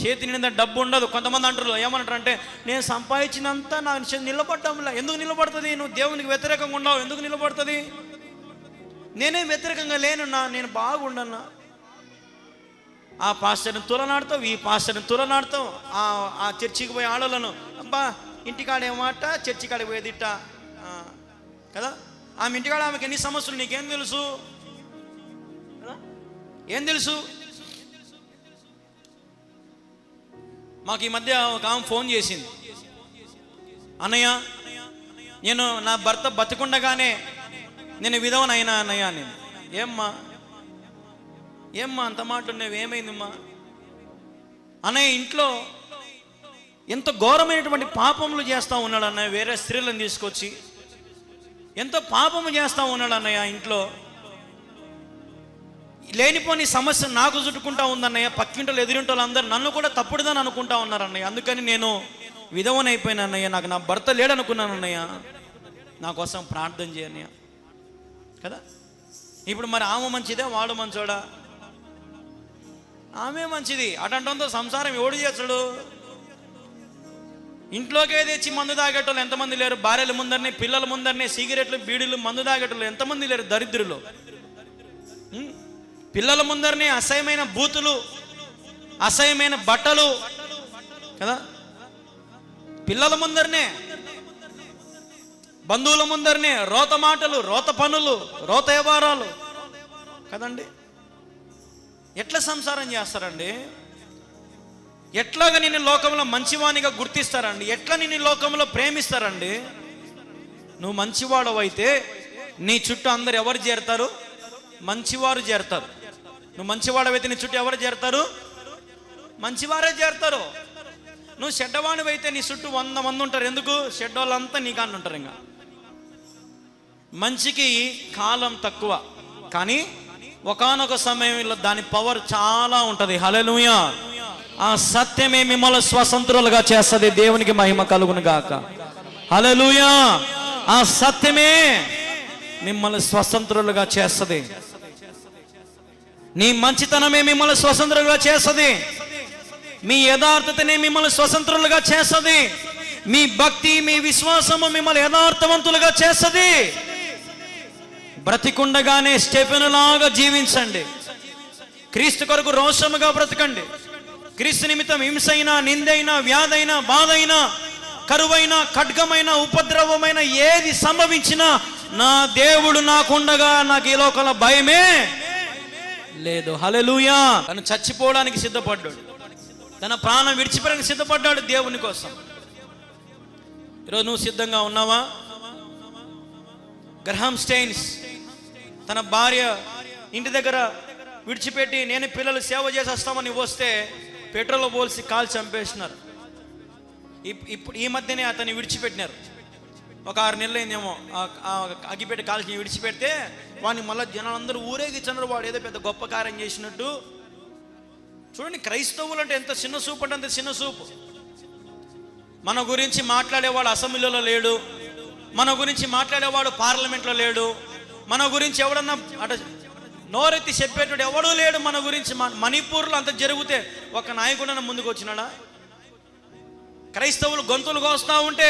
చేతి నిండా డబ్బు ఉండదు. కొంతమంది అంటారు, ఏమంటారు అంటే, నేను సంపాదించినంత నాకు నిలబడ్డంలా. ఎందుకు నిలబడుతుంది? నువ్వు దేవునికి వ్యతిరేకంగా ఉండవు, ఎందుకు నిలబడుతుంది? నేనేం వ్యతిరేకంగా లేనున్నా, నేను బాగుండన్నా. ఆ పాస్టర్ని తులనాడతావు, ఈ పాస్టర్ని తులనాడతావు, ఆ చర్చికి పోయి ఆడోళ్ళను, అబ్బా ఇంటికాడేమాట, చర్చి కాడికి పోయేదిట్ట కదా. ఆమె ఇంటికాడ ఆమెకి ఎన్ని సమస్యలు నీకేం తెలుసు? ఏం తెలుసు? మాకు ఈ మధ్య ఒక ఆమె ఫోన్ చేసింది, అన్నయ్య నేను నా భర్త బతికుండగానే నేను విధవనైనా అన్నయ్య. నేను ఏమ్మా అంత మాట ఉండేవి, ఏమైందమ్మా? అన్నయ్య ఇంట్లో ఎంత ఘోరమైనటువంటి పాపములు చేస్తూ ఉన్నాడు అన్నయ్య. వేరే స్త్రీలను తీసుకొచ్చి ఎంత పాపము చేస్తూ ఉన్నాడు అన్నయ్య. ఇంట్లో లేనిపోని సమస్య నాకు చుట్టుకుంటా ఉందన్నయ్య. పక్కింటోళ్ళు, ఎదురింటోళ్ళు అందరూ నన్ను కూడా తప్పుడుదని అనుకుంటా ఉన్నారు అన్నయ్య. అందుకని నేను విధవనైపోయినా అన్నయ్య. నాకు నా భర్త లేడనుకున్నాను అన్నయ్య. నా కోసం ప్రార్థన చేయన్నయ్య కదా. ఇప్పుడు మరి ఆమె మంచిదే, వాడు మంచోడా? ఆమె మంచిది. అటంటంతో సంసారం ఎవడు చేస్తాడు? ఇంట్లోకే తెచ్చి మందు తాగేటోళ్ళు ఎంతమంది లేరు? భార్యల ముందరనే, పిల్లల ముందరనే సిగరెట్లు, బీడీలు, మందు తాగేటోళ్ళు ఎంతమంది లేరు? దరిద్రులు. పిల్లల ముందరనే అసహ్యమైన బూతులు, అసహ్యమైన బట్టలు కదా. పిల్లల ముందరనే, బంధువుల ముందరనే రోత మాటలు, రోత పనులు, రోత వ్యవహారాలు కదండి. ఎట్లా సంసారం చేస్తారండి? ఎట్లాగా నిన్ను లోకంలో మంచివానిగా గుర్తిస్తారండి? ఎట్లా నిన్ను లోకంలో ప్రేమిస్తారండి? నువ్వు మంచివాడవైతే నీ చుట్టూ అందరు ఎవరు చేరుతారు? మంచివారు చేరుతారు. నువ్వు మంచివాడవైతే నీ చుట్టూ ఎవరు చేరుతారు? మంచివారే చేరుతారు. నువ్వు చెడ్డవాడివైతే నీ చుట్టూ 100 మంది ఉంటారు. ఎందుకు? చెడ్డోళ్ళంతా నీ కాని ఉంటారు. ఇంకా మంచికి కాలం తక్కువ, కానీ ఒకానొక సమయంలో దాని పవర్ చాలా ఉంటుంది. హల్లెలూయా. ఆ సత్యమే మిమ్మల్ని స్వతంత్రులుగా చేస్తుంది. దేవునికి మహిమ కలుగును గాక. హల్లెలూయా. ఆ సత్యమే మిమ్మల్ని స్వతంత్రులుగా చేస్తుంది. నీ మంచితనమే మిమ్మల్ని స్వతంత్రులుగా చేస్తుంది. మీ యథార్థతనే మిమ్మల్ని స్వతంత్రులుగా చేస్తుంది. మీ భక్తి, మీ విశ్వాసము మిమ్మల్ని యథార్థవంతులుగా చేస్తుంది. బ్రతికుండగానే స్టెఫెనులాగా జీవించండి. క్రీస్తు కొరకు రోషముగా బ్రతకండి. క్రీస్తు నిమిత్తం హింసైనా, నిందైనా, వ్యాధైనా, బాధైనా, కరువైన, ఖడ్గమైన, ఉపద్రవమైన ఏది సంభవించినా నా దేవుడు నాకుండగా నాకు ఈ లోకంలో భయమే లేదు. హల్లెలూయా. తను చచ్చిపోవడానికి సిద్ధపడ్డాడు, తన ప్రాణం విడిచిపోవడానికి సిద్ధపడ్డాడు దేవుని కోసం. ఈరోజు నువ్వు సిద్ధంగా ఉన్నావా? గ్రహాం స్టెయిన్స్ తన భార్య ఇంటి దగ్గర విడిచిపెట్టి నేను పిల్లలు సేవ చేసేస్తామని వస్తే పెట్రోల్ పోల్సి కాల్ చంపేసినారు. ఇప్పుడు ఈ మధ్యనే అతన్ని విడిచిపెట్టినారు. ఒక 6 నెలలు అయిందేమో అగ్గిపెట్టి కాల్చి విడిచిపెడితే వాడిని మళ్ళీ జనాలందరూ ఊరేగించన్నారు. వాడు ఏదో పెద్ద గొప్ప కార్యం చేసినట్టు. చూడండి, క్రైస్తవులు అంటే ఎంత చిన్న చూపు అంటే అంత చిన్న చూపు. మన గురించి మాట్లాడేవాడు అసెంబ్లీలో లేడు, మన గురించి మాట్లాడేవాడు పార్లమెంట్లో లేడు, మన గురించి ఎవడన్నా అట నోరెత్తి చెప్పేటోడు ఎవడూ లేడు. మన గురించి మణిపూర్లో అంత జరిగితే ఒక నాయకుడన్నా ముందుకు వచ్చినాడా? క్రైస్తవులు గొంతులు కోస్తూ ఉంటే,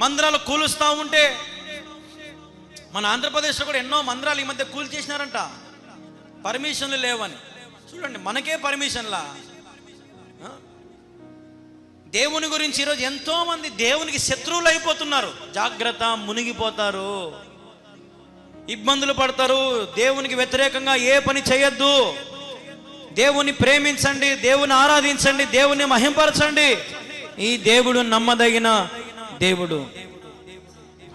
మందిరాలు కూలుస్తూ ఉంటే, మన ఆంధ్రప్రదేశ్లో కూడా ఎన్నో మందిరాలు ఈ మధ్య కూల్ చేసినారంట, పర్మిషన్లు లేవని. చూడండి, మనకే పర్మిషన్లా. దేవుని గురించి ఈరోజు ఎంతో మంది దేవునికి శత్రువులు అయిపోతున్నారు. జాగ్రత్త, మునిగిపోతారు, ఇబ్బందులు పడతారు. దేవునికి వ్యతిరేకంగా ఏ పని చేయొద్దు. దేవుని ప్రేమించండి, దేవుని ఆరాధించండి, దేవుని మహింపరచండి. ఈ దేవుడు నమ్మదగిన దేవుడు.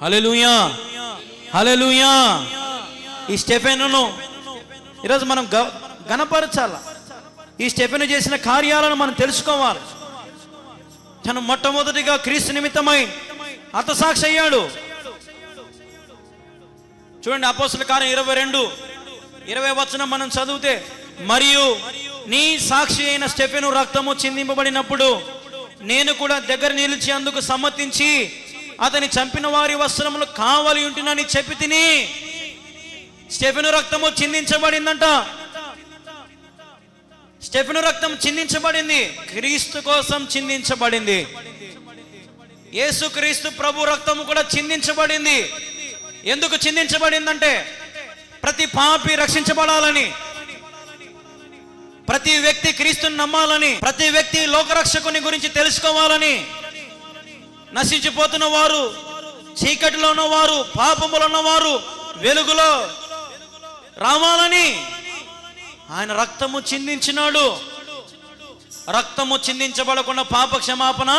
హల్లెలూయా, హల్లెలూయా. ఈ స్టెఫెనును ఈరోజు మనం గణపరచాల. ఈ స్టెఫెను చేసిన కార్యాలను మనం తెలుసుకోవాలి. తను మొట్టమొదటిగా క్రీస్తు నిమిత్తమై హతసాక్షి అయ్యాడు. చూడండి, అపోస్తలుల కార్యం 22:20 మనం చదివితే, మరియు నీ సాక్షి అయిన స్టెఫెను రక్తము చిందింపబడినప్పుడు నేను కూడా దగ్గర నిలిచి అందుకు సమ్మతించి అతని చంపిన వారి వస్త్రములు కావలి ఉంటునని చెప్పి తిని. స్టెఫెను రక్తము చిందించబడిందంట. స్టెఫెను రక్తం చిందించబడింది, క్రీస్తు కోసం చిందించబడింది. యేసు క్రీస్తు ప్రభు రక్తము కూడా చిందించబడింది. ఎందుకు చిందించబడిందంటే ప్రతి పాపి రక్షించబడాలని, ప్రతి వ్యక్తి క్రీస్తుని నమ్మాలని, ప్రతి వ్యక్తి లోకరక్షకుని గురించి తెలుసుకోవాలని, నశించిపోతున్న వారు, చీకటిలో ఉన్నవారు, పాపములో ఉన్నవారు వెలుగులో రావాలని ఆయన రక్తము చిందించినాడు. రక్తము చిందించబడకుండా పాప క్షమాపణ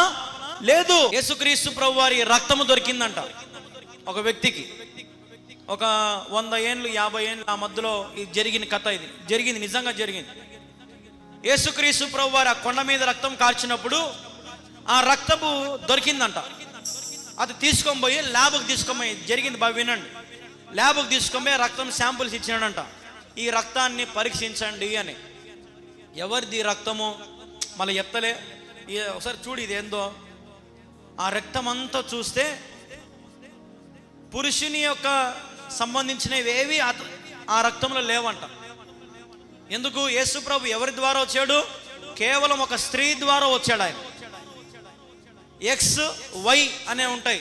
లేదు. యేసుక్రీస్తు ప్రభు వారి రక్తము దొరికిందంట ఒక వ్యక్తికి. ఒక 100 ఏళ్ళు 50 ఏళ్ళు ఆ మధ్యలో ఇది జరిగిన కథ. ఇది జరిగింది, నిజంగా జరిగింది. యేసుక్రీస్తు ప్రభు వారు ఆ కొండ మీద రక్తం కార్చినప్పుడు ఆ రక్తము దొరికిందంట. అది తీసుకొని పోయి ల్యాబ్కి తీసుకొని పోయి, జరిగింది బాగా వినండి, ల్యాబ్కి తీసుకొని పోయి రక్తం శాంపుల్స్ ఇచ్చినాడంట. ఈ రక్తాన్ని పరీక్షించండి అని. ఎవరిది రక్తము మళ్ళీ ఎత్తలే, ఒకసారి చూడు ఇది ఏందో. ఆ రక్తం అంతా చూస్తే పురుషుని యొక్క సంబంధించినవి ఏవి ఆ రక్తంలో లేవంట. ఎందుకు? యేసు ప్రభు ఎవరి ద్వారా వచ్చాడు? కేవలం ఒక స్త్రీ ద్వారా వచ్చాడు. ఆయన XY అనే ఉంటాయి,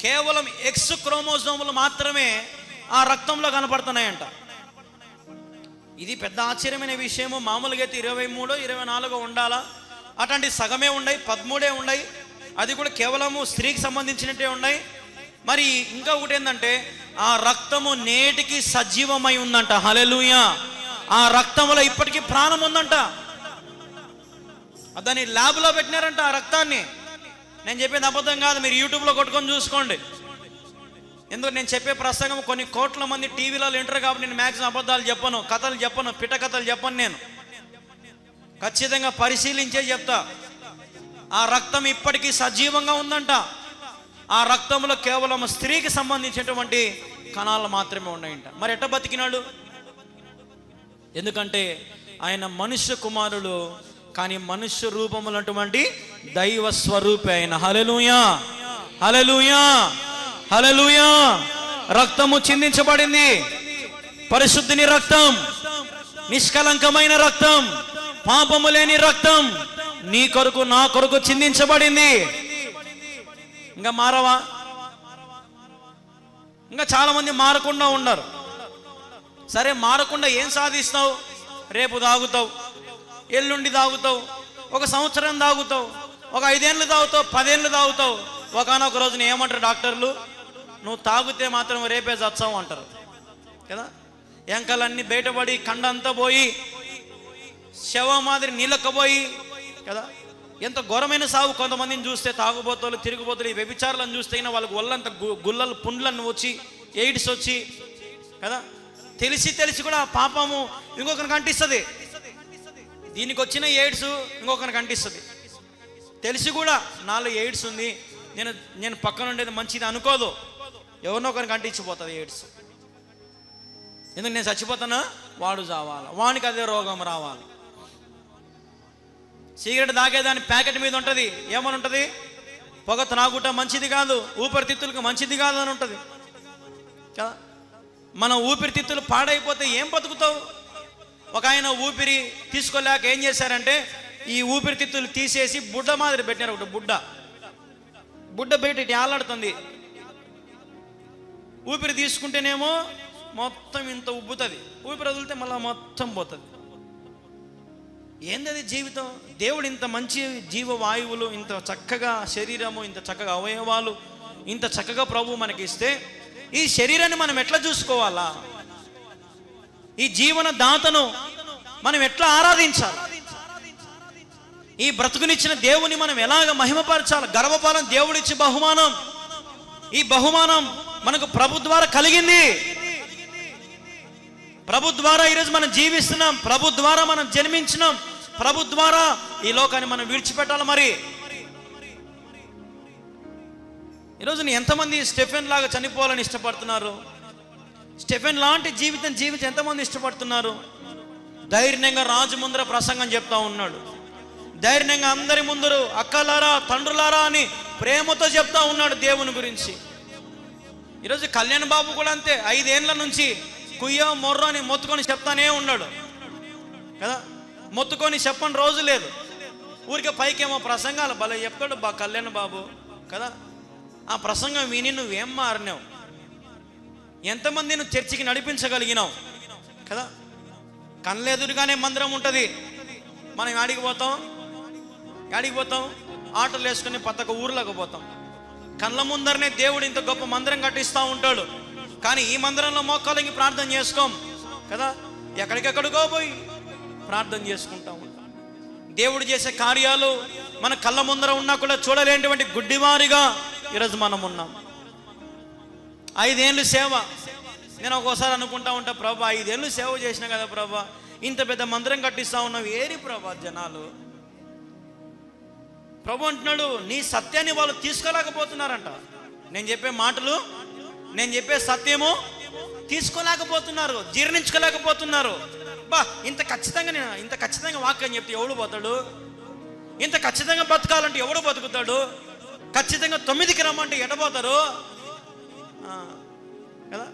కేవలం X క్రోమోజోములు మాత్రమే ఆ రక్తంలో కనపడుతున్నాయంట. ఇది పెద్ద ఆశ్చర్యమైన విషయము. మామూలుగా అయితే 23, 24 ఉండాలా, అట్లాంటి సగమే ఉన్నాయి, 13 ఉన్నాయి. అది కూడా కేవలము స్త్రీకి సంబంధించినట్టే ఉన్నాయి. మరి ఇంకా ఒకటి ఏంటంటే ఆ రక్తము నేటికి సజీవమై ఉందంట. హల్లెలూయా. ఆ రక్తంలో ఇప్పటికీ ప్రాణం ఉందంట. దాన్ని ల్యాబ్లో పెట్టినారంట ఆ రక్తాన్ని. నేను చెప్పేది అబద్ధం కాదు, మీరు యూట్యూబ్లో కొట్టుకొని చూసుకోండి. ఎందుకు నేను చెప్పే ప్రసంగం కొన్ని కోట్ల మంది టీవీలో వింటారు కాబట్టి నేను మ్యాక్సిమం అబద్ధాలు చెప్పను, కథలు చెప్పను, పిట్ట కథలు చెప్పను. నేను ఖచ్చితంగా పరిశీలించే చెప్తా. ఆ రక్తం ఇప్పటికీ సజీవంగా ఉందంట. ఆ రక్తంలో కేవలం స్త్రీకి సంబంధించినటువంటి కణాలు మాత్రమే ఉన్నాయంట. మరి ఎట్ట బతికినాడు? ఎందుకంటే ఆయన మనుష్య కుమారుడు, కానీ మనుష్య రూపములటువంటి దైవ స్వరూపి ఆయన. హల్లెలూయా, హల్లెలూయా, హల్లెలూయా. రక్తము చిందించబడింది, పరిశుద్ధిని రక్తం, నిష్కలంకమైన రక్తం, పాపము లేని రక్తం నీ కొరకు నా కొరకు చిందించబడింది. ఇంకా మారవా? ఇంకా చాలా మంది మారకుండా ఉన్నారు. సరే, మారకుండా ఏం సాధిస్తావు? రేపు తాగుతావు, ఎల్లుండి తాగుతావు, ఒక సంవత్సరం తాగుతావు, ఒక 5 ఏళ్ళు తాగుతావు, 10 ఏళ్ళు తాగుతావు. ఒకనొక రోజున ఏమంటారు డాక్టర్లు? నువ్వు తాగితే మాత్రం రేపే చచ్చావు అంటారు కదా. ఎంకలన్నీ బయటపడి కండంతా పోయి శవం మాదిరి నీళ్ళకపోయి కదా. ఎంత ఘోరమైన సాగు. కొంతమందిని చూస్తే తాగుబోతులు, తిరుగుబోతులు, ఈ వ్యభిచారులను చూస్తే వాళ్ళకి ఒళ్ళంత గుల్లలు, పుండ్లను వచ్చి, ఎయిడ్స్ వచ్చి కదా. తెలిసి కూడా పాపము ఇంకొకరికి అంటిస్తుంది. దీనికి వచ్చిన ఎయిడ్స్ ఇంకొకరికి అంటిస్తుంది. తెలిసి కూడా నాలో ఎయిడ్స్ ఉంది, నేను పక్కన ఉండేది మంచిది అనుకోదు, ఎవరినో ఒకరికి అంటించిపోతుంది ఎయిడ్స్. ఎందుకు నేను చచ్చిపోతానా, వాడు చావాలి, వానికి అదే రోగం రావాలి. సిగరెట్ తాగేదాని ప్యాకెట్ మీద ఉంటుంది, ఏమని ఉంటుంది, పొగ త్రాగుట మంచిది కాదు, ఊపిరితిత్తులకు మంచిది కాదు అని ఉంటుంది కదా. మన ఊపిరితిత్తులు పాడైపోతే ఏం బతుకుతావు? ఒక ఆయన ఊపిరి తీసుకోలేక ఏం చేశారంటే ఈ ఊపిరితిత్తులు తీసేసి బుడ్డ మాదిరి పెట్టినారు. ఒకటి బుడ్డ బయట ఇటు ఆలాడుతుంది. ఊపిరి తీసుకుంటేనేమో మొత్తం ఇంత ఉబ్బుతుంది, ఊపిరి వదిలితే మళ్ళీ మొత్తం పోతుంది. ఏందది జీవితం? దేవుడు ఇంత మంచి జీవవాయువులు, ఇంత చక్కగా శరీరము, ఇంత చక్కగా అవయవాలు, ఇంత చక్కగా ప్రభు మనకి ఇస్తే ఈ శరీరాన్ని మనం ఎట్లా చూసుకోవాలా? ఈ జీవన దాతను మనం ఎట్లా ఆరాధించాలి? ఈ బ్రతుకునిచ్చిన దేవుని మనం ఎలాగ మహిమపరచాలి? గర్వఫలం దేవుడిచ్చి బహుమానం. ఈ బహుమానం మనకు ప్రభు ద్వారా కలిగింది. ప్రభు ద్వారా ఈరోజు మనం జీవిస్తున్నాం, ప్రభు ద్వారా మనం జన్మించినాం, ప్రభు ద్వారా ఈ లోకాన్ని మనం విడిచిపెట్టాలి. మరి ఈరోజు ఎంతమంది స్టెఫెన్ లాగా చనిపోవాలని ఇష్టపడుతున్నారు? స్టెఫెన్ లాంటి జీవితం జీవించి ఎంతమంది ఇష్టపడుతున్నారు? ధైర్యంగా రాజు ముందర ప్రసంగం చెప్తా ఉన్నాడు, ధైర్యంగా అందరి ముందరు అక్కలారా తండ్రులారా అని ప్రేమతో చెప్తా ఉన్నాడు దేవుని గురించి. ఈరోజు కళ్యాణ్ బాబు కూడా అంతే, 5 ఏళ్ల నుంచి కుయ్యో మొర్రో అని మొత్తుకొని చెప్తానే ఉన్నాడు కదా. మొత్తుకొని చెప్పని రోజు లేదు. ఊరికే పైకేమో ప్రసంగాలు భలే చెప్తాడు కళ్యాణ్ బాబు కదా. ఆ ప్రసంగం విని నువ్వేం మారినావు? ఎంతమంది నువ్వు చర్చికి నడిపించగలిగినావు కదా. కళ్ళెదురుగానే మందిరం ఉంటుంది, మనం యాడికి పోతాం, ఆటోలు వేసుకుని పక్కకు ఊర్లోకి పోతాం. కళ్ళ ముందరనే దేవుడు ఇంత గొప్ప మందిరం కట్టిస్తూ ఉంటాడు, కానీ ఈ మందిరంలో మోకాళ్ళకి ప్రార్థన చేసుకోం కదా. ఎక్కడికెక్కడికో పోయి ప్రార్థన చేసుకుంటా ఉంటాం. దేవుడు చేసే కార్యాలు మన కళ్ళ ముందర ఉన్నా కూడా చూడలేనటువంటి గుడ్డివారిగా ఈరోజు మనం ఉన్నాం. 5 ఏళ్ళు సేవ. నేను ఒక్కోసారి అనుకుంటా ఉంటా, ప్రభా 5 ఏళ్ళు సేవ చేసినా కదా ప్రభా, ఇంత పెద్ద మందిరం కట్టిస్తా ఉన్నావు, ఏరి ప్రభా జనాలు. ప్రభు అంటున్నాడు, నీ సత్యాన్ని వాళ్ళు తీసుకోలేకపోతున్నారంట. నేను చెప్పే మాటలు, నేను చెప్పే సత్యము తీసుకోలేకపోతున్నారు, జీర్ణించుకోలేకపోతున్నారు. బా ఇంత ఖచ్చితంగా వాక్యం చెప్తే ఎవడు పోతాడు? ఇంత ఖచ్చితంగా బతకాలంటే ఎవడు బతుకుతాడు? ఖచ్చితంగా 9కి రమ్మంటే ఎడబోతారు కదా.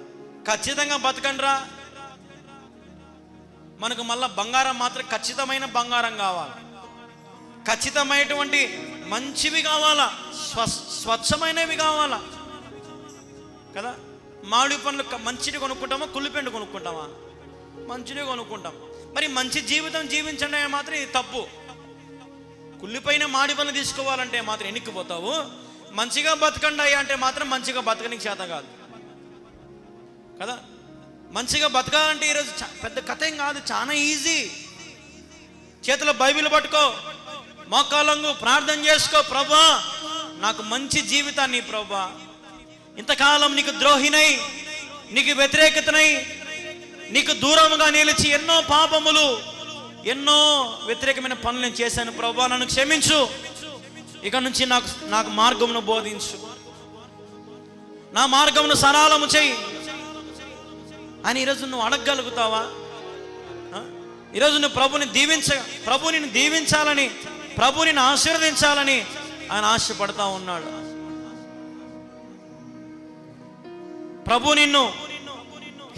ఖచ్చితంగా బతకండ్రా. మనకు మళ్ళా బంగారం మాత్రం ఖచ్చితమైన బంగారం కావాలి, ఖచ్చితమైనటువంటి మంచివి కావాలా, స్వచ్ఛమైనవి కావాలా కదా. మామిడి పండ్లు మంచిది కొనుక్కుంటామా, కుళ్ళిపెండు కొనుక్కుంటామా? మంచిది కొనుక్కుంటాం. మరి మంచి జీవితం జీవించండి మాత్రం ఇది తప్పు. కుళ్ళిపోయిన మామిడి పండ్లు తీసుకోవాలంటే మాత్రం ఎన్నిక్కిపోతావు. మంచిగా బతకండి అంటే మాత్రం మంచిగా బతకనికి చేత కాదు కదా. మంచిగా బతకాలంటే ఈరోజు పెద్ద కథ ఏం కాదు, చాలా ఈజీ. చేతిలో బైబిల్ పట్టుకో, మోకాళ్ళంగు ప్రార్థన చేసుకో, ప్రభా నాకు మంచి జీవితాన్ని, ప్రభా ఇంతకాలం నీకు ద్రోహినై, నీకు వ్యతిరేకతనై, నీకు దూరంగా నిలిచి ఎన్నో పాపములు, ఎన్నో వ్యతిరేకమైన పనులు నేను చేశాను ప్రభా, నన్ను క్షమించు, ఇక నుంచి నాకు మార్గమును బోధించు, నా మార్గమును సరళము చెయ్యి అని ఈరోజు నువ్వు అడగగలుగుతావా? ఈరోజు నువ్వు ప్రభు నిన్ను దీవించాలని, ప్రభు నిన్ను ఆశీర్వదించాలని ఆయన ఆశపడతా ఉన్నాడు. ప్రభు నిన్ను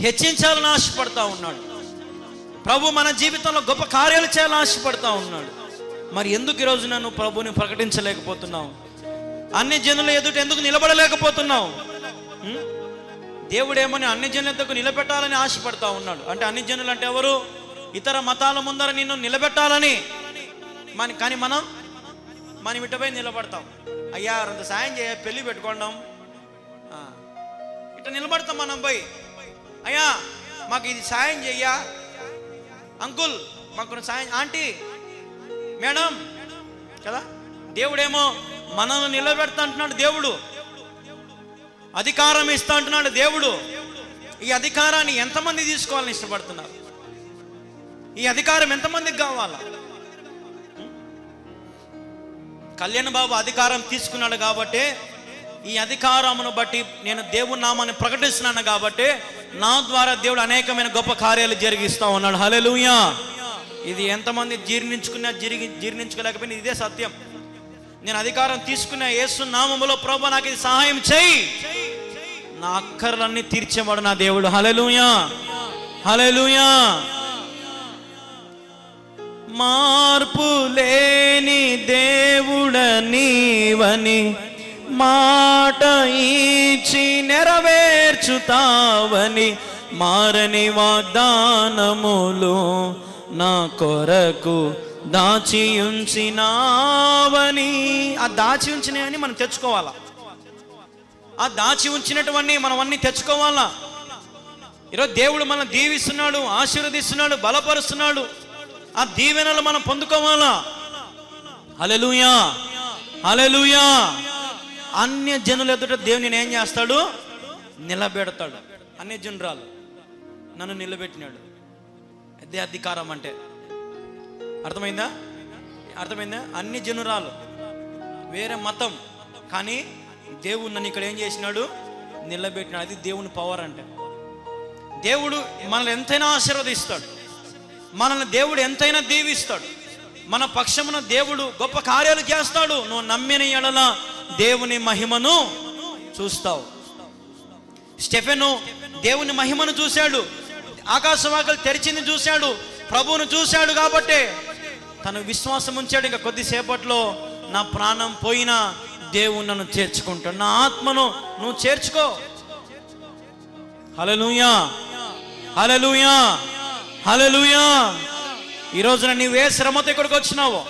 హెచ్చించాలని ఆశపడతా ఉన్నాడు. ప్రభు మన జీవితంలో గొప్ప కార్యాలు చేయాలని ఆశపడతా ఉన్నాడు. మరి ఎందుకు ఈరోజు నన్ను ప్రభుని ప్రకటించలేకపోతున్నావు? అన్ని జనుల ఎదుట ఎందుకు నిలబడలేకపోతున్నావు? దేవుడేమని అన్ని జనుల ఎదుట నిలబెట్టాలని ఆశపడతా ఉన్నాడు. అంటే అన్ని జనులు అంటే ఎవరు? ఇతర మతాల ముందర నిన్ను నిలబెట్టాలని. కానీ మనం ఇటుపై నిలబడతాం. అయ్యా అంత సాయం చేయ, పెళ్ళి పెట్టుకోవడం, ఇట్లా నిలబడతాం మనం పోయి. అయ్యా మాకు ఇది సాయం చెయ్యా, అంకుల్ మాకు సాయం, ఆంటీ, మేడం కదా. దేవుడేమో మనల్ని నిలబెడతా అంటున్నాడు. దేవుడు అధికారం ఇస్తా అంటున్నాడు. దేవుడు ఈ అధికారాన్ని ఎంతమంది తీసుకోవాలని ఇష్టపడుతున్నారు? ఈ అధికారం ఎంతమందికి కావాలా? కళ్యాణ్ బాబు అధికారం తీసుకున్నాడు కాబట్టి, ఈ అధికారమును బట్టి నేను దేవుని నామాన్ని ప్రకటిస్తున్నాను కాబట్టి నా ద్వారా దేవుడు అనేకమైన గొప్ప కార్యాలు జరిగిస్తూ ఉన్నాడు. హల్లెలూయా. ఇది ఎంతమంది జీర్ణించుకోలేకపోయినా ఇదే సత్యం. నేను అధికారం తీసుకున్న యేసు నామములో ప్రభువా నాకు ఇది సహాయం చేయి, నా అక్కర్లన్నీ తీర్చేవాడు నా దేవుడు. హల్లెలూయా, హల్లెలూయా. మార్పు లేని దేవుడ నీవని మాట ఇచ్చి నెరవేర్చుతావని మారని వాగ్దానములు నా కొరకు దాచి ఉంచినావని. ఆ దాచి ఉంచినవన్నీ మనం తెచ్చుకోవాలా. ఆ దాచి ఉంచినటువన్నీ మనం అన్నీ తెచ్చుకోవాలా. ఈరోజు దేవుడు మనం దీవిస్తున్నాడు, ఆశీర్వదిస్తున్నాడు, బలపరుస్తున్నాడు. ఆ దీవెనలు మనం పొందుకోవాలా. హల్లెలూయా, హల్లెలూయా. అన్య జనుల ఎదుట దేవుని ఏం చేస్తాడు? నిలబెడతాడు. అన్య జనురాలు నన్ను నిలబెట్టినాడు. అదే అధికారం అంటే. అర్థమైందా? అర్థమైందా? అన్ని జనురాలు వేరే మతం, కానీ దేవుడు నన్ను ఇక్కడ ఏం చేసినాడు? నిలబెట్టినాడు. అది దేవుని పవర్ అంటే. దేవుడు మనల్ని ఎంతైనా ఆశీర్వదిస్తాడు, మనల్ని దేవుడు ఎంతైనా దీవిస్తాడు, మన పక్షమున దేవుడు గొప్ప కార్యాలు చేస్తాడు. నువ్వు నమ్మిన ఎడల దేవుని మహిమను చూస్తావు. స్టెఫెను దేవుని మహిమను చూశాడు, ఆకాశవాకలు తెరిచింది చూశాడు, ప్రభువును చూశాడు. కాబట్టి తను విశ్వాసం ఉంచాడు. ఇంకా కొద్దిసేపట్లో నా ప్రాణం పోయినా దేవుడు నన్ను చేర్చుకుంటాడు, నా ఆత్మను నువ్వు చేర్చుకో. హల్లెలూయా, హల్లెలూయా, హల్లెలూయా. ఈ రోజున నీవు ఏ శ్రమతో ఇక్కడికి వచ్చినావో,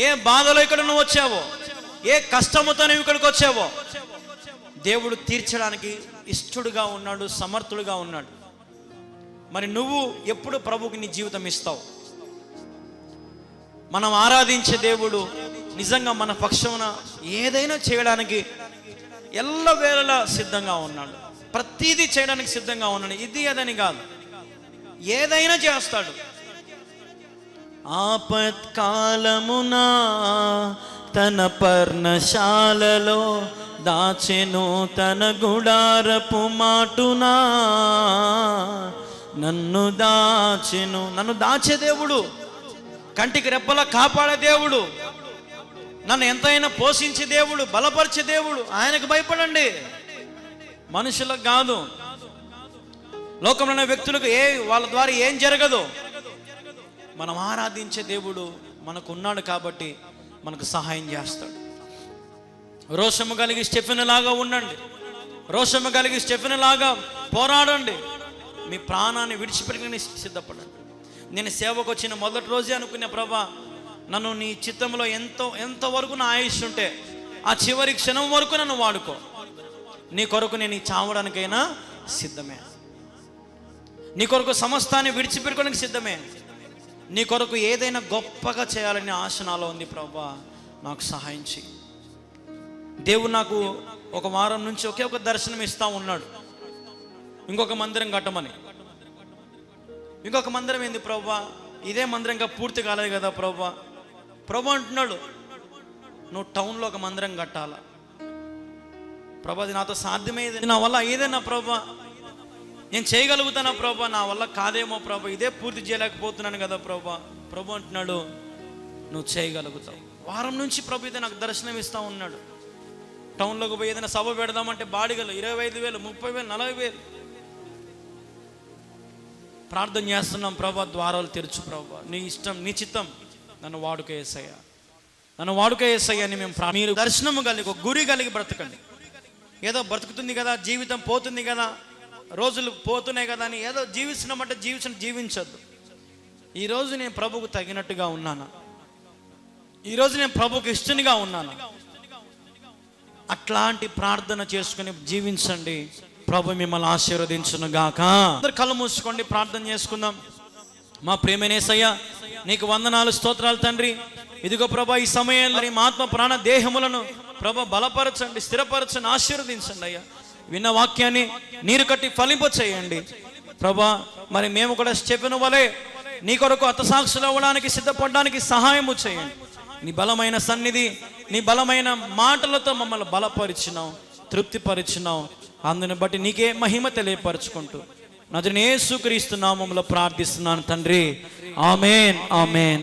ఏ బాధలో ఇక్కడ నువ్వు వచ్చావో, ఏ కష్టముతో నువ్వు ఇక్కడికి వచ్చావో, దేవుడు తీర్చడానికి ఇష్టడుగా ఉన్నాడు, సమర్థుడుగా ఉన్నాడు. మరి నువ్వు ఎప్పుడు ప్రభువుకి నీ జీవితం ఇస్తావు? మనం ఆరాధించే దేవుడు నిజంగా మన పక్షమున ఏదైనా చేయడానికి ఎల్లవేళలా సిద్ధంగా ఉన్నాడు. ప్రతిదీ చేయడానికి సిద్ధంగా ఉన్నాడు. ఇది అదని కాదు, ఏదైనా చేస్తాడు. ఆపత్కాలమున తన పర్ణశాలలో దాచెను తన గుడారపు మాటునా నన్ను దాచెను. నన్ను దాచే దేవుడు, కంటికి రెప్పలా కాపాడే దేవుడు, నన్ను ఎంతైనా పోషించే దేవుడు, బలపరిచే దేవుడు. ఆయనకు భయపడండి, మనుషులకు కాదు. లోకంలో ఉన్న వ్యక్తులకు వాళ్ళ ద్వారా ఏం జరగదు. మనం ఆరాధించే దేవుడు మనకు ఉన్నాడు కాబట్టి మనకు సహాయం చేస్తాడు. రోషము కలిగి స్టెఫెను లాగా ఉండండి, రోషము కలిగి స్టెఫెను లాగా పోరాడండి. మీ ప్రాణాన్ని విడిచిపెట్టుకుని సిద్ధపడండి. నేను సేవకు వచ్చిన మొదటి రోజే అనుకునే, ప్రభా నన్ను నీ చిత్తంలో ఎంతవరకు నా ఆయుష్ ఉంటే ఆ చివరి క్షణం వరకు నన్ను వాడుకో. నీ కొరకు నేను చావడానికైనా సిద్ధమే, నీ కొరకు సమస్తాన్ని విడిచిపెట్టుకోవడానికి సిద్ధమే, నీ కొరకు ఏదైనా గొప్పగా చేయాలని ఆశ నాలో ఉంది. ప్రభా నాకు సహాయం చేయి. దేవుడు నాకు ఒక వారం నుంచి ఒకే ఒక దర్శనం ఇస్తా ఉన్నాడు, ఇంకొక మందిరం కట్టమని. ఇంకొక మందిరం ఏంది ప్రభా? ఇదే మందిరం ఇంకా పూర్తి కాలేదు కదా ప్రభా. ప్రభా అంటున్నాడు, నువ్వు టౌన్లో ఒక మందిరం కట్టాలా. ప్రభా అది నాతో సాధ్యమయ్యేది, నా వల్ల ఏదైనా ప్రభా, నేను చేయగలుగుతానా ప్రభా, నా వల్ల కాదేమో ప్రభా, ఇదే పూర్తి చేయలేకపోతున్నాను కదా ప్రభా. ప్రభు అంటున్నాడు, నువ్వు చేయగలుగుతావు. వారం నుంచి ప్రభు ఇదే నాకు దర్శనం ఇస్తా ఉన్నాడు. టౌన్లోకి పోయి ఏదైనా సభ పెడదామంటే బాడిగలు 25,000, 30,000, 40,000. ప్రార్థన చేస్తున్నాం, ప్రభా ద్వారాలు తెరచు ప్రభా, నీ ఇష్టం నీ చిత్తం, నన్ను వాడుక యేసయ్యా, నన్ను వాడుక యేసయ్యా అని మేము మీరు దర్శనము కలిగి ఒక గురి కలిగి బ్రతకండి. ఏదో బ్రతుకుతుంది కదా, జీవితం పోతుంది కదా, రోజులు పోతున్నాయి కదా అని ఏదో జీవిస్తున్నామంటే జీవించద్దు. ఈరోజు నేను ప్రభువుకు తగినట్టుగా ఉన్నానా? ఈరోజు నేను ప్రభువుకు ఇష్టనిగా ఉన్నానా? అట్లాంటి ప్రార్థన చేసుకుని జీవించండి. ప్రభు మిమ్మల్ని ఆశీర్వదించును గాక. అందరు కళ్ళు మూసుకోండి, ప్రార్థన చేసుకుందాం. మా ప్రియమైన యేసయ్యా నీకు వందనాలు, స్తోత్రాలు తండ్రి. ఇదిగో ప్రభా ఈ సమయంలో మా ఆత్మ ప్రాణ దేహములను ప్రభా బలపరచండి, స్థిరపరచండి, ఆశీర్వదించండి అయ్యా. విన్న వాక్యాన్ని నీరు కట్టి ఫలింప చేయండి ప్రభా. మరి మేము కూడా స్టెఫెను వలె నీ కొరకు హతసాక్షులు అవ్వడానికి సిద్ధపడడానికి సహాయము చేయండి. నీ బలమైన సన్నిధి నీ బలమైన మాటలతో మమ్మల్ని బలపరిచినావు, తృప్తిపరిచినావు. అందుని బట్టి నీకే మహిమ తెలియపరచుకుంటూ నజరేయుడైన యేసుక్రీస్తు నామములో ప్రార్థిస్తున్నాను తండ్రి. ఆమేన్, ఆమేన్.